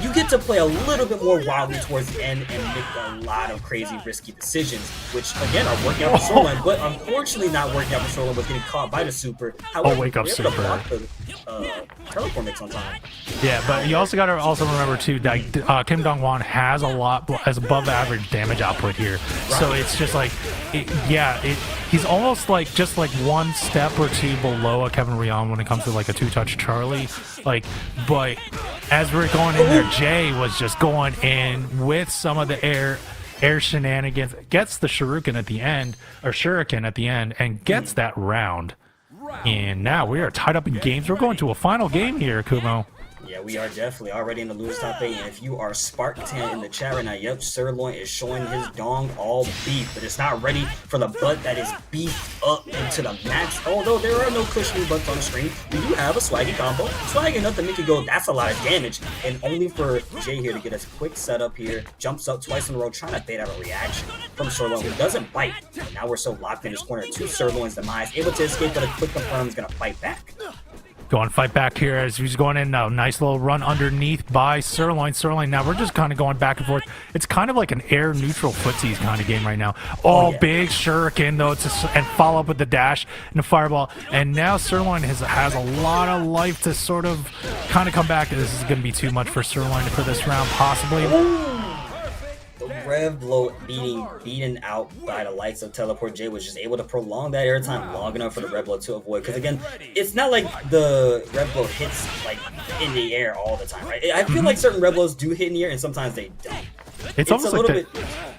you get to play a little bit more wildly towards the end and make a lot of crazy, risky decisions, which, again, are working out for SirLOIN, but unfortunately not working out for SirLOIN with getting caught by the super. However, wake up they're able to block the teleport mix on time. Yeah, but you also got to remember, too, that Kim Dong-Hwan has has above average damage output here. So it's just like, he's almost like just like one step or two below a Kevin Rion when it comes to like a two-touch Charlie. Like, but as we're going in there, Jay was just going in with some of the air shenanigans, gets the shuriken at the end, and gets that round. And now we are tied up in games. We're going to a final game here, Kumo. Yeah, we are definitely already in the loser's top 8, and if you are Spark10 in the chat right now, yep, SirLOIN is showing his dong all beef, but it's not ready for the butt that is beefed up into the max. Although there are no cushioning butts on the screen, we do have a swaggy combo. Swaggy enough to make it go, that's a lot of damage, and only for Jay here to get a quick setup here, jumps up twice in a row, trying to bait out a reaction from SirLOIN, who doesn't bite. And now we're so locked in his corner to SirLOIN's demise, able to escape, but a quick confirm is going to fight back. Going fight back here as he's going in now. Nice little run underneath by SirLOIN. SirLOIN, now we're just kind of going back and forth. It's kind of like an air neutral footsies kind of game right now. Big shuriken though, and follow up with the dash and the fireball. And now SirLOIN has a lot of life to sort of kind of come back. This is going to be too much for SirLOIN for this round, possibly. Rev blow beaten out by the likes of Teleport. Jay was just able to prolong that airtime long enough for the Rev blow to avoid. Because again, it's not like the Rev blow hits like in the air all the time, right? I feel like certain Rev blows do hit in the air and sometimes they don't. It's almost like bit.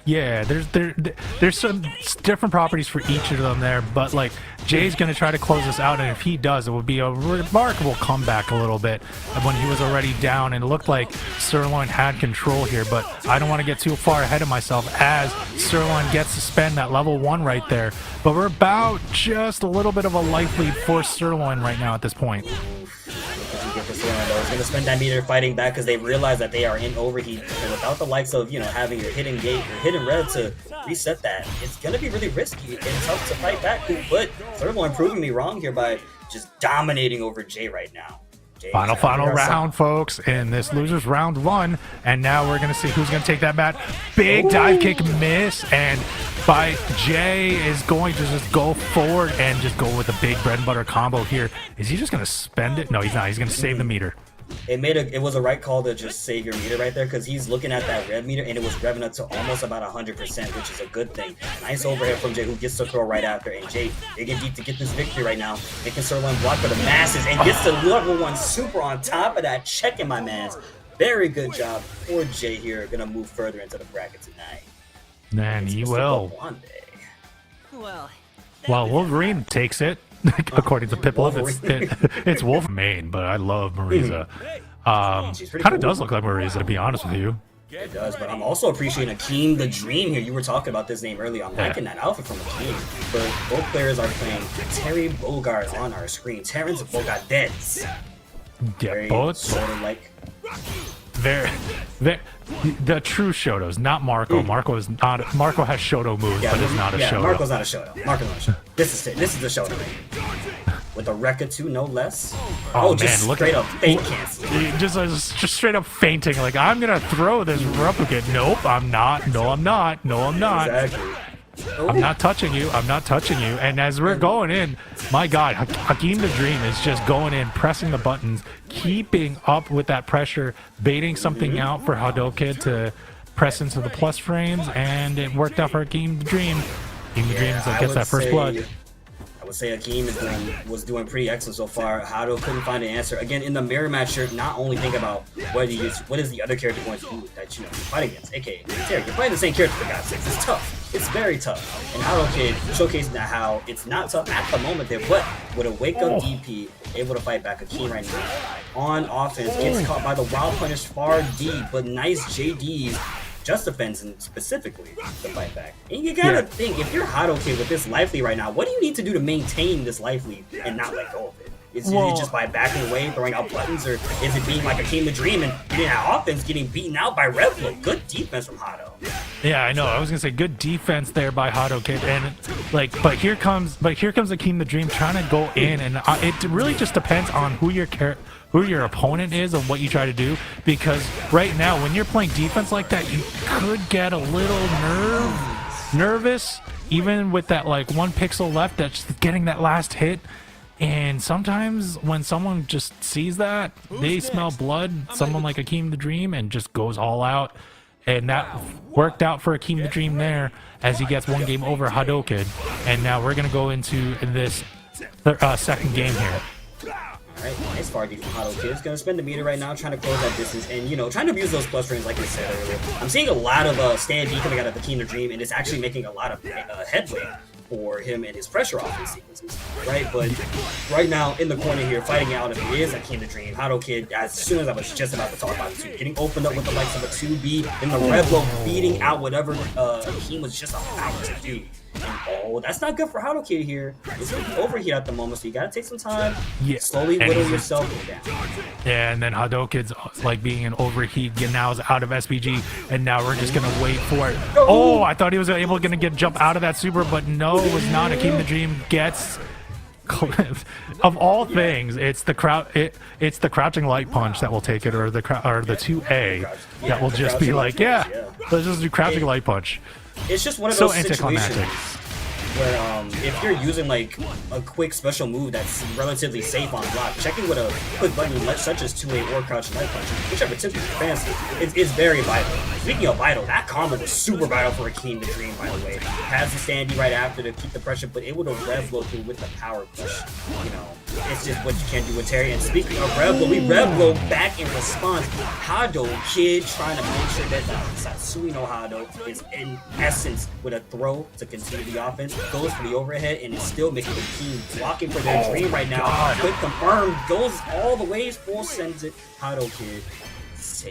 Yeah, there's some different properties for each of them there, but like Jay's gonna try to close this out, and if he does, it would be a remarkable comeback a little bit when he was already down, and it looked like SirLOIN had control here. But I don't want to get too far ahead of myself as SirLOIN gets to spend that level 1 right there. But we're about just a little bit of a life lead for SirLOIN right now at this point. He's going to spend that meter fighting back because they realize that they are in overheat, and without the likes of, you know, having your hidden gate or hidden rev to reset that, it's going to be really risky and tough to fight back. But SirLOIN proving me wrong here by just dominating over Jay right now. Final round, folks, in this losers round 1, and now we're gonna see who's gonna take that mat. Big dive kick miss, and by Jay is going to just go forward and just go with a big bread and butter combo here. Is he just gonna spend it? No, he's not. He's gonna save the meter. It was a right call to just save your meter right there, because he's looking at that rev meter and it was revving up to almost about 100%, which is a good thing. Nice overhead from Jay, who gets to throw right after, and Jay digging deep to get this victory right now, making SirLOIN block for the masses and gets the level 1 super on top of that, checking my mans. Very good job for Jay here. Gonna move further into the bracket tonight. Man, he will. Well, Wolverine takes it. According to Piplov, it's Wolf main, but I love Marisa. Kind of does look like Marisa, to be honest with you. It does, but I'm also appreciating AkeemTheDream here. You were talking about this name earlier. I'm liking that outfit from Akeem. But both players are playing Terry Bogard on our screen. Terrence Bogardets. Yeah, both sort of like. The true Shotos, not Marco. Marco has Shoto moves, but is not a Shoto. Marco's not a Shoto. Marco's not a Shoto. This is the Shoto. With a Rekka 2, no less. Oh man, just look straight up fake cancel. just straight up fainting. Like, I'm gonna throw this replicant. Nope, I'm not. No, I'm not. No, I'm not. Exactly. I'm not touching you. I'm not touching you. And as we're going in, my God, AkeemTheDream is just going in, pressing the buttons, keeping up with that pressure, baiting something out for Hadoukido to press into the plus frames, and it worked out for AkeemTheDream. AkeemTheDream gets that first blood. I would say Akeem was doing pretty excellent so far. Hado couldn't find an answer. Again, in the mirror match, you're not only think about what is the other character going to do that you fight against, aka Terry. You're playing the same character for God's sakes. It's tough. It's very tough. And Hadoukido showcasing that how it's not tough at the moment there, but with a wake up DP, able to fight back Akeem right now. On offense, gets caught by the wild punish far D, but nice JDs. Just defense and specifically the fight back. And you gotta think, if you're Hadoukido with this life lead right now, what do you need to do to maintain this life lead and not let go of it? Is it just by backing away, throwing out buttons, or is it being like AkeemTheDream and getting that offense, getting beaten out by Revlo? Good defense from Hado. Yeah, I know. I was gonna say good defense there by Hadoukido, and like, but here comes AkeemTheDream trying to go in, and it really just depends on who your opponent is and what you try to do, because right now when you're playing defense like that, you could get a little nervous, even with that like 1 pixel left that's getting that last hit. And sometimes when someone just sees that, they smell blood, someone like AkeemTheDream, and just goes all out. And that worked out for AkeemTheDream there as he gets 1 game over Hadoukido. And now we're going to go into this second game here. Alright, nice far deep from Hadoukido. He's going to spend the meter right now, trying to close that distance, and, trying to abuse those plus frames like I said earlier. I'm seeing a lot of stand D coming out of AkeemTheDream, and it's actually making a lot of headway for him and his pressure offense sequences, right? But right now, in the corner here, fighting out, if it is AkeemTheDream, Hadoukido, as soon as I was just about to talk about it too, getting opened up with the likes of a 2B, and the Revlo beating out whatever Akeem was just about to do. And, that's not good for Hadoukido here. It's overheat at the moment, so you gotta take some time, slowly whittle yourself down. Yeah, and then Hadoukido's like being an overheat, now is out of SPG, and now we're just gonna wait for it. Oh, I thought he was gonna jump out of that super, but no, it was not. AkeemTheDream gets of all things, it's the crouching light punch that will take it, or the 2A that will just be like, let's just do crouching light punch. It's just one of those situations where if you're using like a quick special move that's relatively safe on block, checking with a quick button such as 2A or crouching light punch, whichever tip you fancy, is very vital. Speaking of vital, that combo was super vital for AkeemTheDream, by the way. Has the standee right after to keep the pressure, but able to Revlo through with the power push. It's just what you can do with Terry. And speaking of Revlo, we Revlo back in response. Hadoukido trying to make sure that Satsui no Hado is in essence with a throw to continue the offense. Goes for the overhead and is still making the team blocking for their dream right now. Quick confirm, goes all the way, full sends it. Hadoukido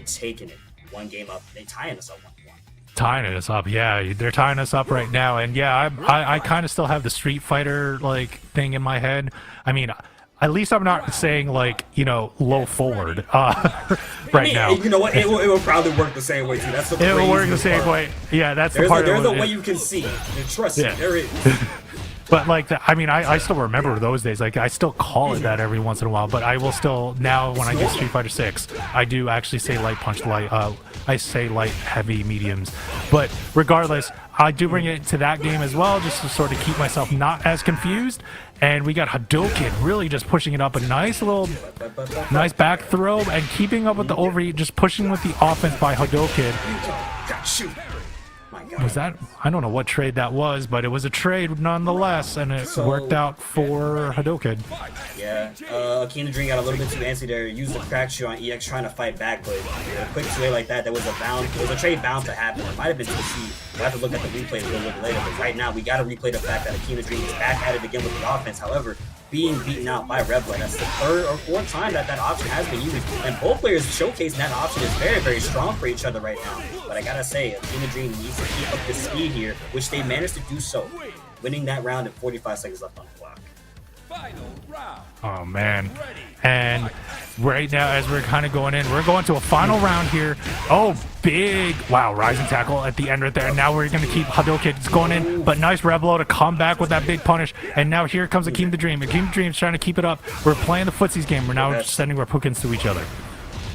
taking it. 1 game up. They tying us up 1-1. Tying us up, yeah, they're tying us up right now, and yeah, I kind of still have the Street Fighter like thing in my head. I mean, at least I'm not saying like low forward right now. You know what? It will probably work the same way too. That's the it will work the same way. Yeah, that's the part. There's a way you can see. And trust me, there is. But like, I still remember those days. Like, I still call it that every once in a while. But I will still now when I get Street Fighter 6, I do actually say light punch, light. I say light, heavy, mediums. But regardless, I do bring it to that game as well, just to sort of keep myself not as confused. And we got Hadoukido really just pushing it up, a nice back throw, and keeping up with the overheat, just pushing with the offense by Hadoukido. Was that? I don't know what trade that was, but it was a trade nonetheless, and it worked out for Hadoukido. Yeah, AkeemTheDream got a little bit too antsy there. Used the crack shoot on EX trying to fight back, but a quick 2A like that, there was a trade bound to happen. It might have been 2C. We'll have to look at the replay a little bit later, but right now we got to replay the fact that AkeemTheDream is back at it again with the offense. However, being beaten out by Revlo. That's the 3rd or 4th time that option has been used, and both players showcasing that option is very, very strong for each other right now. But I gotta say, AkeemTheDream needs to keep up the speed here, which they managed to do so, winning that round at 45 seconds left on the clock. Oh man, and right now as we're kind of going in, we're going to a final round here. Oh, big rising tackle at the end right there. Now we're going to keep Hadoukido going in, but nice Revlo to come back with that big punish. And now here comes AkeemTheDream. AkeemTheDream's trying to keep it up. We're playing the footsies game. We're now sending Repukins to each other.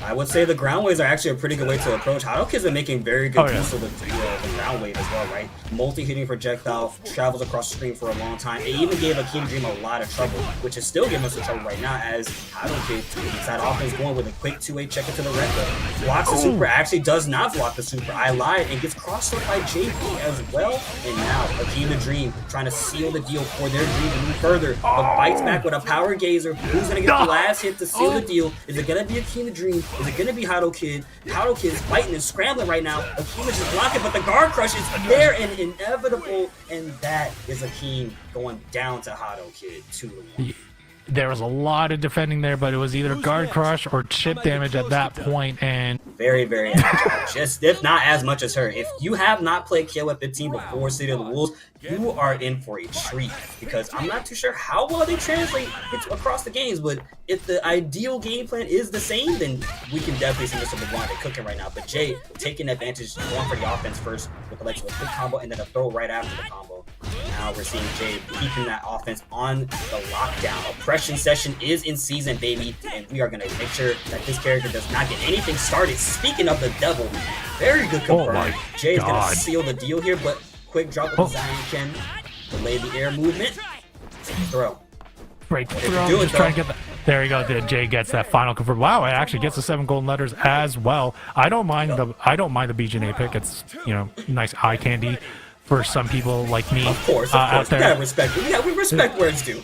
I would say the ground waves are actually a pretty good way to approach. Hadoukido's been making very good use of the ground wave as well, right? Multi-hitting projectile, travels across the screen for a long time. It even gave AkeemTheDream a lot of trouble, which is still giving us some trouble right now as Hadoukido keeps that offense going with a quick 2-8 check into the red. Blocks the super, actually does not block the super. I lied, and gets crossed up by JP as well. And now AkeemTheDream trying to seal the deal for their dream to move further, but bites back with a power gazer. Who's gonna get the last hit to seal the deal? Is it gonna be AkeemTheDream? Is it gonna be Hadoukido? Hadoukido's fighting and scrambling right now. Akeem is just blocking, but the guard crush is there and inevitable, and that is Akeem going down to Hadoukido 2-1. There was a lot of defending there, but it was either guard crush or chip damage at that point, and very, very agile. Just if not as much as her. If you have not played KOF 15 before City of the Wolves, you are in for a treat, because I'm not too sure how well they translate it across the games, but if the ideal game plan is the same, then we can definitely see Mr. Bwabande cooking right now. But Jay taking advantage, going for the offense first with the quick combo and then a throw right after the combo. Now we're seeing Jay keeping that offense on the lockdown. Oppression session is in season, baby, and we are going to make sure that this character does not get anything started. Speaking of the devil, very good confirm. Jay is going to seal the deal here, but quick drop of the Zion Ken, delay the air movement, throw. Break throw, just trying to get that. There you go. Jay gets that final confirm. Wow, it actually gets the 7 golden letters as well. I don't mind the BJNA pick. It's, you know, nice eye candy for some people like me. Of course. Out there. We gotta respect it. Yeah, we respect where it's due.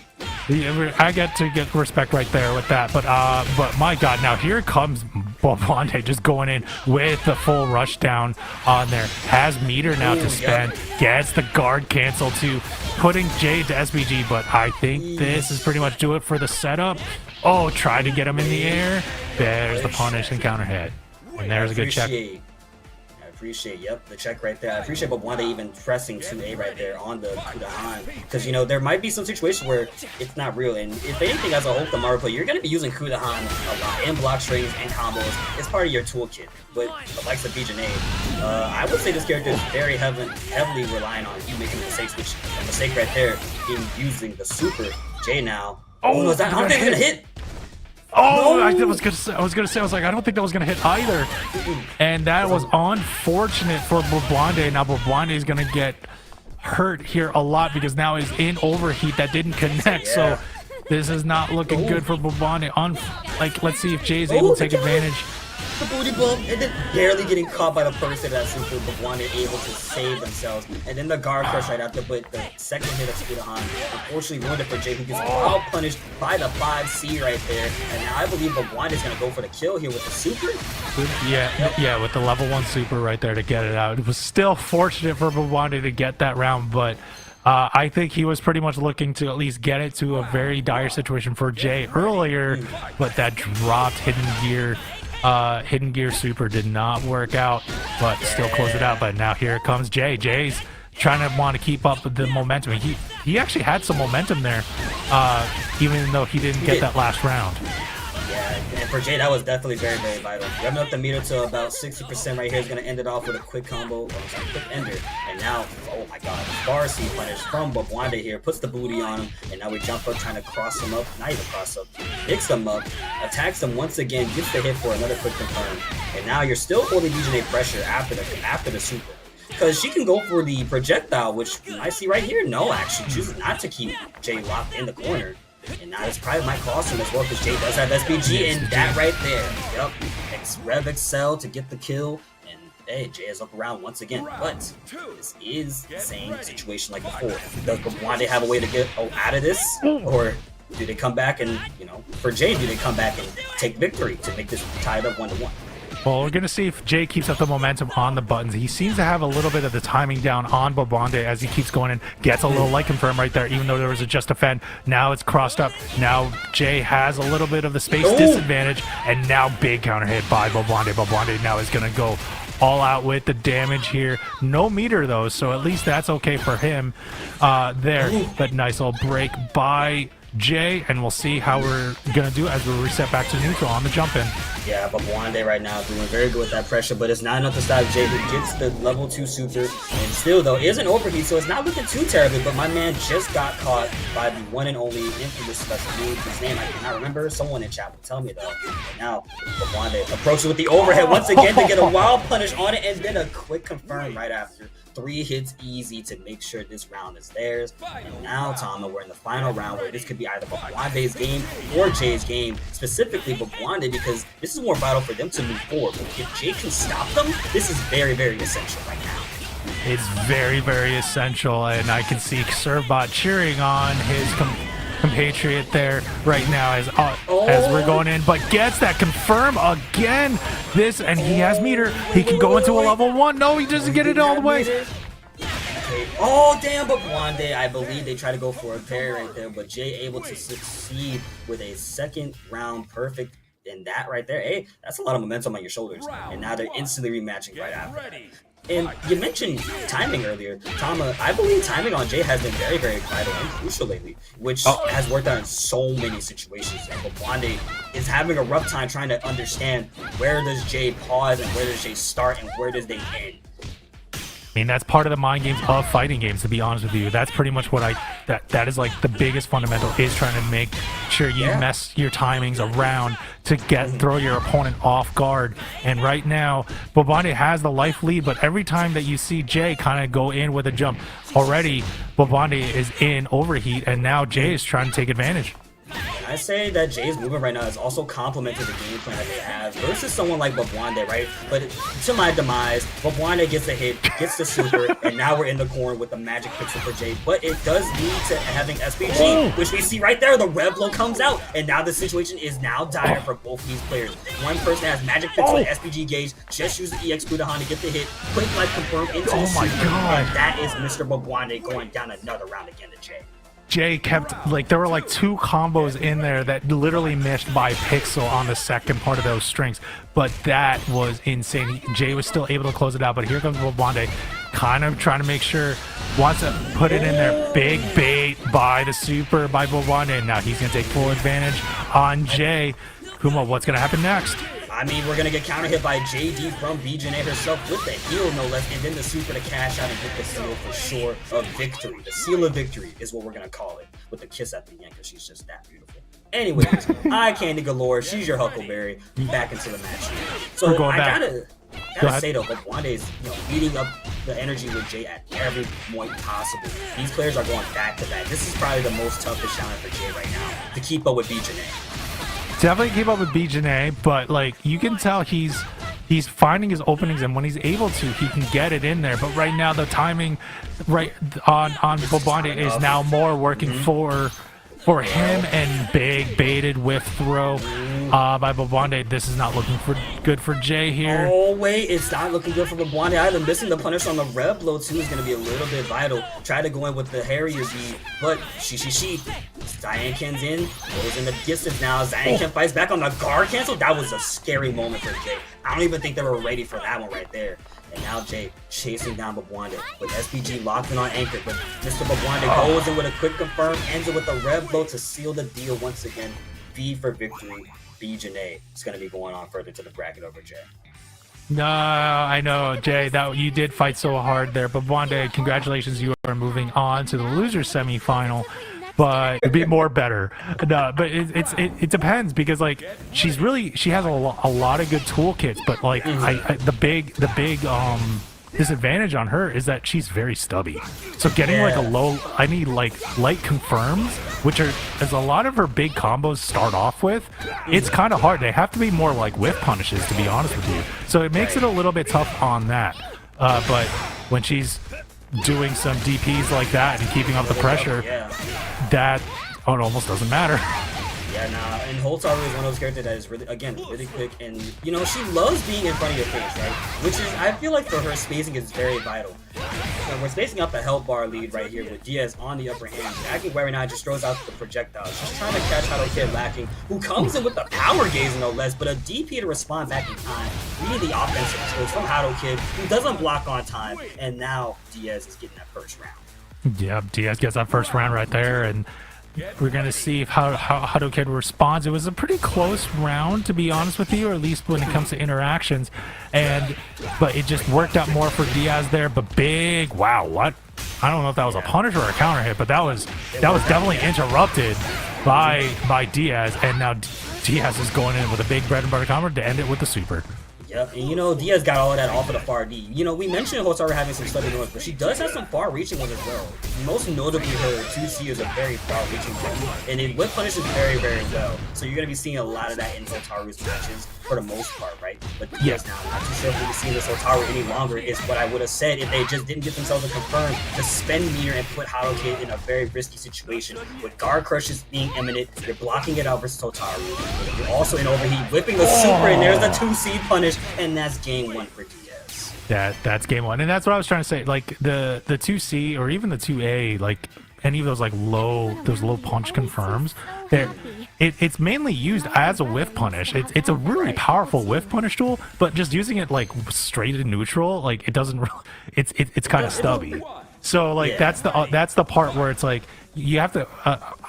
I get to get respect right there with that, but my God, now here comes Bwabande just going in with the full rush down on there. Has meter now to spend, gets the guard cancel to putting Jay to SBG, but I think this is pretty much do it for the setup. Oh, try to get him in the air. There's the punish and counter hit, and there's a good check. Appreciate, the check right there. I appreciate Bwabande even pressing 2A right there on the Kudahan, because, you know, there might be some situations where it's not real, and if anything, as a Hokutomaru player, you're going to be using Kudahan a lot in block strings and combos. It's part of your toolkit, but the likes of BJNA, I would say this character is very heavily relying on you making mistakes, which a mistake right there in using the super. Jay now. Oh, no, is that, I don't think it's going to hit. Oh, no. I was gonna say, I don't think that was gonna hit either, and that was unfortunate for Bwabande. Now Bwabande is gonna get hurt here a lot because now he's in overheat that didn't connect. So this is not looking good for Bwabande. Let's see if Jay's able to take advantage. The booty bump, and then barely getting caught by the person of that super, but Bwabande able to save themselves. And then the guard crush right after, but the second hit of Kudahan unfortunately ruined it for Jay, who gets all punished by the 5C right there. And now I believe Bwabande is going to go for the kill here with the super. Yeah, with the level 1 super right there to get it out. It was still fortunate for Bwabande to get that round, but I think he was pretty much looking to at least get it to a very dire situation for Jay earlier, but that dropped hidden gear super did not work out, but still closed it out. But now here comes Jay. Jay's trying to want to keep up with the momentum. He actually had some momentum there, even though he didn't get that last round. Yeah, and for Jay, that was definitely very, very vital. Revving up the meter to about 60% right here is going to end it off with a quick combo, quick ender. And now, oh my God, bar C punish from Bwabande here, puts the booty on him, and now we jump up trying to cross him up, not even cross up, picks him up, attacks him once again, gets the hit for another quick confirm. And now you're still holding BJNA pressure after the super. Because she can go for the projectile, which I see right here. No, actually, chooses not to keep Jay locked in the corner. And now this probably might cost him as well, because Jay does have SPG, and that right there. Yep. Rev Excel to get the kill, and hey, Jay is up around once again. But this is the same situation like before. Does Bwabande have a way to get out of this? Or do they come back and, you know, for Jay, do they come back and take victory to make this tied up 1-1? Well, we're going to see if Jay keeps up the momentum on the buttons. He seems to have a little bit of the timing down on Bwabande as he keeps going and gets a little light confirm right there, even though there was a just defend. Now it's crossed up. Now Jay has a little bit of the space disadvantage, and now big counter hit by Bwabande. Bwabande now is going to go all out with the damage here. No meter, though, so at least that's okay for him there. But nice little break by Jay, and we'll see how we're gonna do as we reset back to neutral on the jump in. Yeah, but Bwabande right now doing very good with that pressure, but it's not enough to stop Jay, who gets the level 2 super, and still though is an overheat, so it's not looking too terribly. But my man just got caught by the one and only infamous special move. His name I cannot remember. Someone in chat will tell me though. But now Bwabande approaches with the overhead once again to get a wild punish on it, and then a quick confirm right after. 3 hits easy to make sure this round is theirs. And now, Tama, we're in the final round where this could be either Bwabande's game or Jay's game, specifically Bwabande, because this is more vital for them to move forward. But if Jay can stop them, this is very, very essential right now. It's very, very essential, and I can see Servbot cheering on his compatriot there right now as we're going in, but gets that confirm again. And he has meter. He can go into a level 1. No, he doesn't get it all the way. Okay. Oh damn, but Bwabande, I believe they try to go for a parry right there, but Jay able to succeed with a second round perfect. And that right there, hey, that's a lot of momentum on your shoulders. And now they're instantly rematching right after that. And you mentioned timing earlier, Tama. I believe timing on Jay has been very, very vital and crucial lately, which has worked out in so many situations. And Bwabande is having a rough time trying to understand where does Jay pause and where does Jay start and where does they end. I mean, that's part of the mind games of fighting games, to be honest with you. That's pretty much what that is like the biggest fundamental, is trying to make sure you mess your timings around to throw your opponent off guard. And right now, Bwabande has the life lead, but every time that you see Jay kind of go in with a jump, already Bwabande is in overheat, and now Jay is trying to take advantage. I say that Jay's movement right now is also complementing the game plan that they have versus someone like Bwabande, right? But to my demise, Bwabande gets a hit, gets the super, and now we're in the corner with the magic pixel for Jay. But it does lead to having SPG, which we see right there. The red blow comes out, and now the situation is now dire for both these players. One person has magic pixel and SPG gauge, just use the EX Kudahan to get the hit, quick life confirm into the super, and that is Mr. Bwabande going down another round again to Jay. Jay kept, there were like 2 combos in there that literally missed by pixel on the second part of those strings, but that was insane. Jay was still able to close it out, but here comes Bwabande, kind of trying to make sure, wants to put it in there. Big bait by the super by Bwabande, and now he's going to take full advantage on Jay. Kuma, what's going to happen next? I mean, we're going to get counter hit by JD from Jenet herself with the heal, no less, and then the super to cash out and get the seal for sure of victory. The seal of victory is what we're going to call it, with the kiss at the end, because she's just that beautiful. Anyways, I Candy Galore, she's your Huckleberry, back into the match. So I gotta say though, Bwabande is beating up the energy with Jay at every point possible. These players are going back to back. This is probably the most toughest challenge for Jay right now, to keep up with Jenet. Definitely keep up with Jenet, but you can tell he's finding his openings, and when he's able to, he can get it in there. But right now, the timing on Bwabande is now more working for him, and big baited whiff throw by Bwabande. This is not looking good for Jay here. Oh wait, it's not looking good for Bwabande either. Missing the punish on the red blow too is going to be a little bit vital. Try to go in with the Harrier beat, but she. Diane Ken's in, goes in the distance now. Diane Ken fights back on the guard cancel. That was a scary moment for Jay. I don't even think they were ready for that one right there. And now Jay chasing down Bwabande with SPG locked in on anchor. But Mr. Bwabande goes in with a quick confirm, ends it with a red blow to seal the deal once again. B for victory. B Jenet is going to be going on further to the bracket over Jay. No, I know, Jay, that you did fight so hard there. But Bwabande, congratulations, you are moving on to the loser semifinal. But it'd be more better. No, but it depends, because she has a lot of good toolkits, but the big disadvantage on her is that she's very stubby. So getting I need light confirms, which as a lot of her big combos start off with, it's kind of hard. They have to be more like whiff punishes, to be honest with you. So it makes it a little bit tough on that. But when she's doing some DPs like that and keeping up the pressure, that it almost doesn't matter. Yeah, nah, and Hotaru is one of those characters that is really quick, and she loves being in front of your face, right? Which is, I feel like for her, spacing is very vital. So we're spacing out the health bar lead right here with Diez on the upper hand. Akewari now just throws out the projectiles. She's trying to catch Hadoukido lacking, who comes in with the power gaze no less, but a DP to respond back in time. Really offensive skills from Hadoukido, who doesn't block on time, and now Diez is getting that first round. Yeah, Diez gets that first round right there, and We're gonna see how Hadoukido responds. It was a pretty close round, to be honest with you, or at least when it comes to interactions. But it just worked out more for Diez there. But big, wow, what? I don't know if that was a punish or a counter hit, but that was definitely interrupted by Diez, and now Diez is going in with a big bread and butter combo to end it with the super. Yep, and you know, Diez got all of that off of the far D. You know, we mentioned Hotaru having some stubby noise, but she does have some far-reaching ones as well. Most notably, her 2C is a very far-reaching thing, and it whip punishes very, very well. So you're going to be seeing a lot of that in Hotaru's matches for the most part, right? But Diez now, I'm not too sure if we'll be seeing this Hotaru any longer, is what I would have said if they just didn't get themselves a confirm to spend meter and put Hadoukido in a very risky situation. With guard crushes being imminent, you're blocking it out versus Hotaru. You're also in overheat, whipping the super, and there's the 2C punish. And that's game 1 for Diez. That's game 1, and that's what I was trying to say. Like the 2C or even the 2A, like any of those like low punch confirms, it's mainly used as a whiff punish. It's a really powerful whiff punish tool, but just using it like straight in neutral, like it doesn't. It's kind of stubby. So like that's the part where it's like you have to.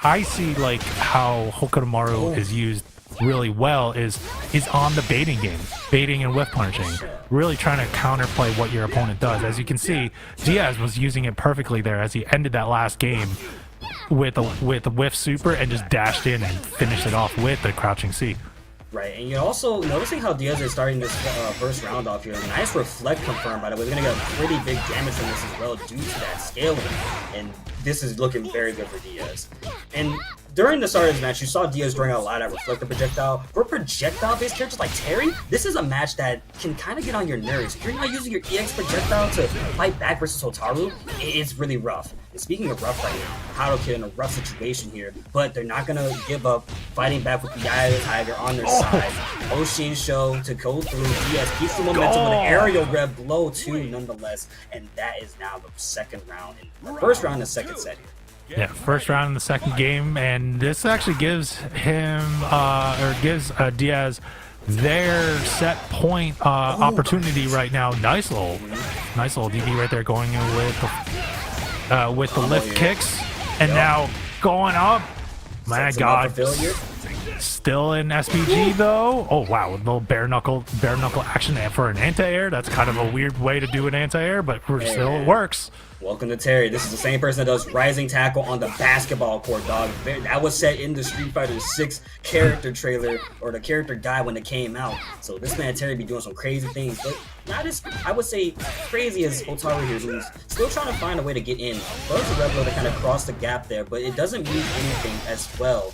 I see like how Hokutomaru is used really well is on the baiting game, baiting and whiff punishing, really trying to counterplay what your opponent does. As you can see, Diez was using it perfectly there as he ended that last game with a whiff super and just dashed in and finished it off with the crouching C. Right, and you're also noticing how Diez is starting this first round off here. Nice reflect confirm, by the way. We're going to get pretty big damage from this as well due to that scaling. And this is looking very good for Diez. And during the start of this match, you saw Diez throwing out a lot of that reflector projectile. For projectile-based characters like Terry, this is a match that can kind of get on your nerves. If you're not using your EX projectile to fight back versus Hotaru, it's really rough. And speaking of rough right now, Hadoukido in a rough situation here, but they're not going to give up fighting back with the Eye of the Tiger on their side. Oshin show to go through. Diez keeps the momentum with an aerial rev blow too, nonetheless. And that is now the second round, first round in the second set here. Yeah, first round in the second game, and this actually gives him gives Diez their set point opportunity right now. Nice little DD right there, going in with the lift kicks, and now going up. My God, still in SPG though. Oh wow, with a little bare knuckle action for an anti-air. That's kind of a weird way to do an anti-air, but still it works. Welcome to Terry. This is the same person that does rising tackle on the basketball court, dog. That was set in the Street Fighter 6 character trailer, or the character guide when it came out. So this man Terry be doing some crazy things, but not as, I would say, crazy as Hotaru here, who's still trying to find a way to get in. Loves the Rebel to kind of cross the gap there, but it doesn't mean anything as well.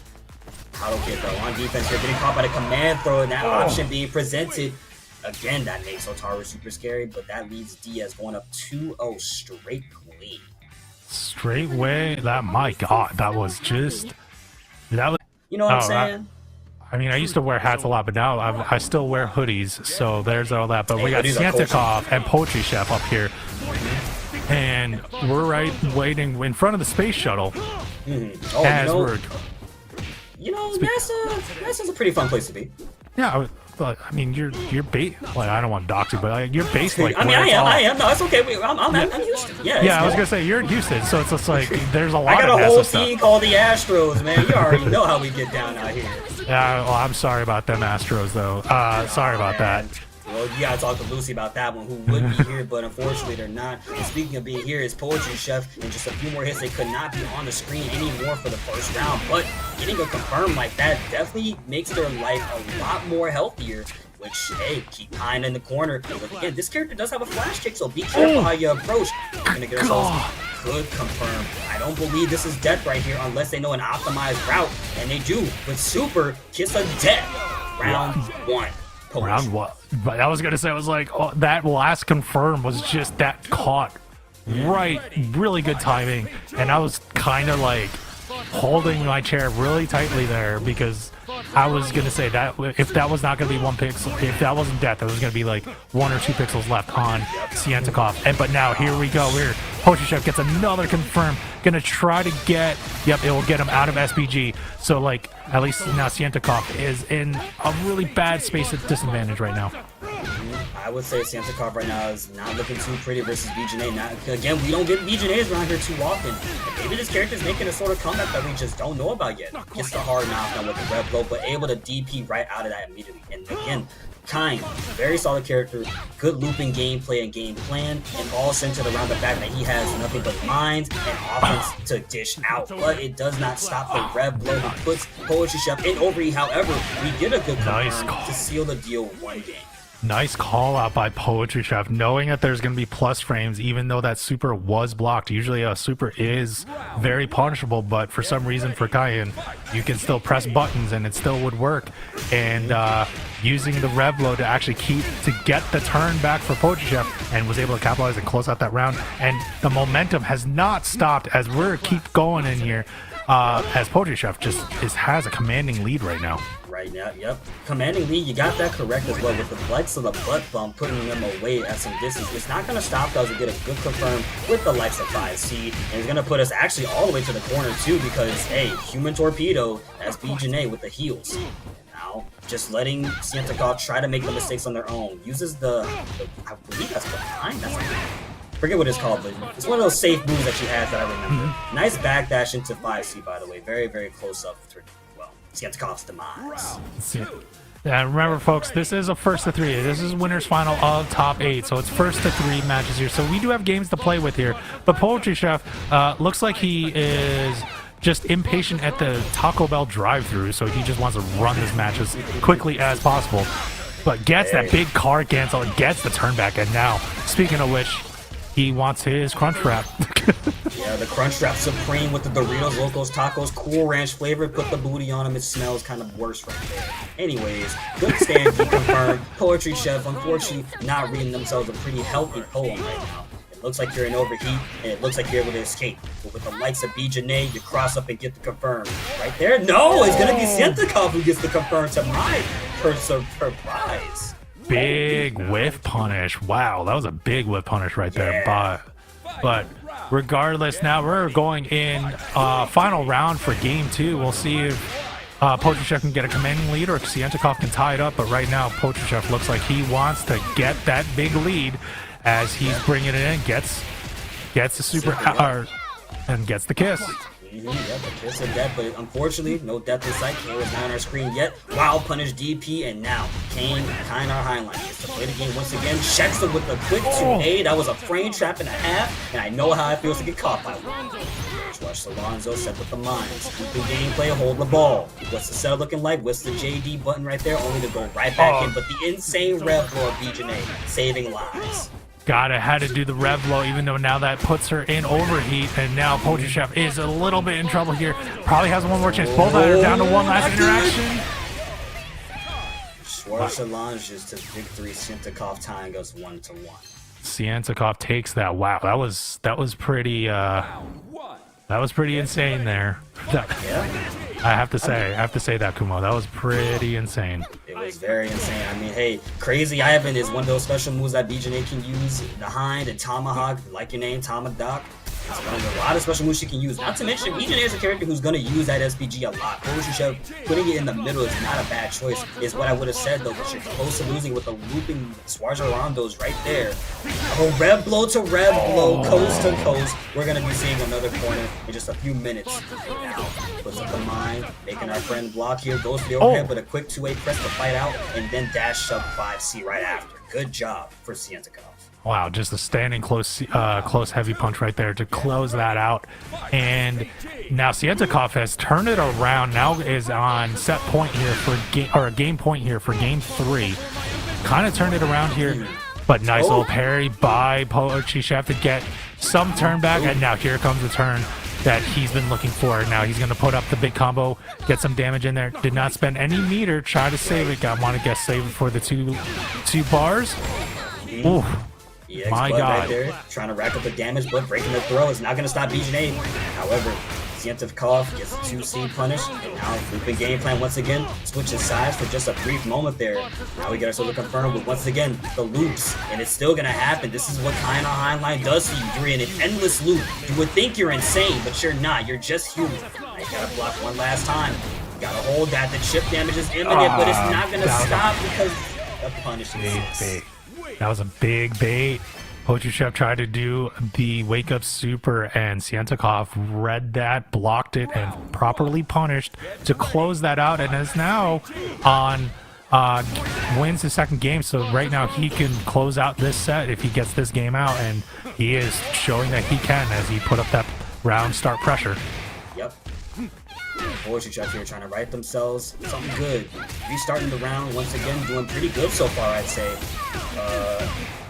Hadoukido though on defense here, getting caught by the command throw, and that option being presented. Again, that makes Hotaru super scary, but that leaves Diez going up 2-0 straight way. Straight way? That, my God, that was. You know what I'm saying? I mean, I used to wear hats a lot, but now I still wear hoodies, so there's all that. But we got CientifiKOF and PoetryChef up here, and we're waiting in front of the space shuttle. NASA's a pretty fun place to be. Yeah, but I mean, you're bait. Like, I don't want to dox you, but you're based like. I mean, I am. No, it's okay. I'm Houston. Yeah. I was gonna say you're in Houston, so it's just like there's a lot. I got of a whole NASA team called the Astros, man. You already know how we get down out here. Yeah, well, I'm sorry about them Astros, though. Sorry about that. Well, you gotta talk to Lucy about that one, who would be here, but unfortunately they're not. And speaking of being here, is PoetryChef, and just a few more hits, they could not be on the screen anymore for the first round. But getting a confirm like that definitely makes their life a lot more healthier. Which, hey, keep Kain in the corner. But again, this character does have a flash kick, so be careful how you approach. We're gonna get ourselves good confirm. I don't believe this is death right here unless they know an optimized route, and they do. With super, kiss of death. Round 1. Round 1. But I was gonna say, I was like, oh, that last confirm was just that caught right, really good timing, and I was kind of like holding my chair really tightly there because I was gonna say that if that was not gonna be 1 pixel, if that wasn't death, there was gonna be like 1 or 2 pixels left on CientifiKOF. But now here we go. PoetryChef gets another confirm. Gonna try to get. Yep, it will get him out of SPG. So like at least now CientifiKOF is in a really bad space at disadvantage right now. I would say CientifiKOF right now is not looking too pretty versus Jenet. Again, we don't get Jenets around here too often. And maybe this character's making a sort of comeback that we just don't know about yet. Gets the hard knockdown with the red blow, but able to DP right out of that immediately. And again, Kain, very solid character, good looping gameplay and game plan, and all centered around the fact that he has nothing but mines and offense to dish out. But it does not stop the red blow that puts PoetryChef in overheat. However, we get a good confirm to seal the deal with one game. Nice call out by PoetryChef, knowing that there's going to be plus frames, even though that super was blocked. Usually a super is very punishable, but for some reason for Kain, you can still press buttons and it still would work. And using the rev blow to actually get the turn back for PoetryChef, and was able to capitalize and close out that round. And the momentum has not stopped as we're keep going in here, as PoetryChef just has a commanding lead right now. Right now, yep. Commanding lead, you got that correct as well with the likes of the butt bump, putting them away at some distance. It's not going to stop us to get a good confirm with the likes of 5C, and it's going to put us actually all the way to the corner too, because, hey, Human Torpedo as Jenet with the heals. Now, just letting CientifiKOF try to make the mistakes on their own. Uses the I believe that's behind, forget what it's called, but it's one of those safe moves that she has that I remember. Nice backdash into 5C, by the way. Very, very close up to, well, CientifiKOF's demise. Remember, folks, this is a first to 3. This is winner's final of top 8, so it's first to 3 matches here. So we do have games to play with here. But PoetryChef looks like he is just impatient at the Taco Bell drive-thru, so he just wants to run this match as quickly as possible. But gets that big card cancel and gets the turn back. And now, speaking of which, he wants his Crunch Wrap. Yeah, the Crunch Wrap Supreme with the Doritos, Locos, Tacos, Cool Ranch flavor. Put the booty on him. It smells kind of worse right there. Anyways, good stand, confirmed. PoetryChef, unfortunately, not reading themselves a pretty healthy poem right now. It looks like you're in overheat, and it looks like you're able to escape. But with the likes of Jenet, you cross up and get the confirm. Right there? No, it's going to be CientifiKOF who gets the confirm to my surprise. Big whiff punish. Wow, that was a big whiff punish right there. But regardless, now we're going in final round for game 2. We'll see if PoetryChef can get a commanding lead or if CientifiKOF can tie it up. But right now, PoetryChef looks like he wants to get that big lead as he's bringing it in. Gets the super and gets the kiss. Yeah, the kiss of death, but unfortunately, no death in sight. Kain was not on our screen yet. Wild punish DP, and now Kain our highline gets to play the game once again. Checks him with a quick 2A. That was a frame trap and a half, and I know how it feels to get caught by one. Watch Alonzo set with the mines. Keeping gameplay, hold the ball. What's the setup looking like? What's the JD button right there? Only to go right back in, but the insane rev blow of Jenet, saving lives. Had to do the rev blow, even though now that puts her in overheat, and now PoetryChef is a little bit in trouble here. Probably has one more chance. Both are down to one last interaction. Schwartz challenges to victory. CientifiKOF tying us 1-1. CientifiKOF takes that. Wow, that was pretty insane there. I have to say that, Kumo. That was pretty insane. It was very insane. I mean, hey, Crazy Ivan is one of those special moves that Jenet can use. The Hind and Tomahawk, like your name, Tomadoc. It's one of a lot of special moves she can use. Not to mention, Jenet is a character who's going to use that SPG a lot. PoetryChef, putting it in the middle is not a bad choice, is what I would have said, though. But you're close to losing with the looping Swarzarlandos right there. A rev blow to rev blow, coast to coast. We're going to be seeing another corner in just a few minutes. Now, puts up the mine, making our friend block here. Goes for the overhead, but a quick 2A press to fight out, and then dash up 5C right after. Good job for CientifiKOF. Wow, just a standing close heavy punch right there to close that out. And now CientifiKOF has turned it around. Now is on set point here for game point here for game 3. Kind of turned it around here, but nice little parry by PoetryChef to get some turn back. And now here comes the turn that he's been looking for. Now he's going to put up the big combo, get some damage in there. Did not spend any meter, try to save it. Want to guess save it for the two bars. Ooh. EX My Bud God. right there, trying to rack up the damage, but breaking the throw is not going to stop Jenet. However, CientifiKOF gets a 2C punish, and now looping game plan once again, switching sides for just a brief moment there. Now we get ourselves confirmed with once again the loops, and it's still going to happen. This is what Kain on Highline does to you. You're in an endless loop. You would think you're insane, but you're not. You're just human. Now you got to block one last time. You got to hold that. The chip damage is imminent, but it's not going to stop because the punish exists. That was a big bait. PoetryChef tried to do the wake up super, and CientifiKOF read that, blocked it, and properly punished to close that out, and is now on wins his second game. So right now he can close out this set if he gets this game out, and he is showing that he can as he put up that round start pressure. Yep. PoetryChef here trying to right themselves. Something good. Restarting the round once again, doing pretty good so far, I'd say.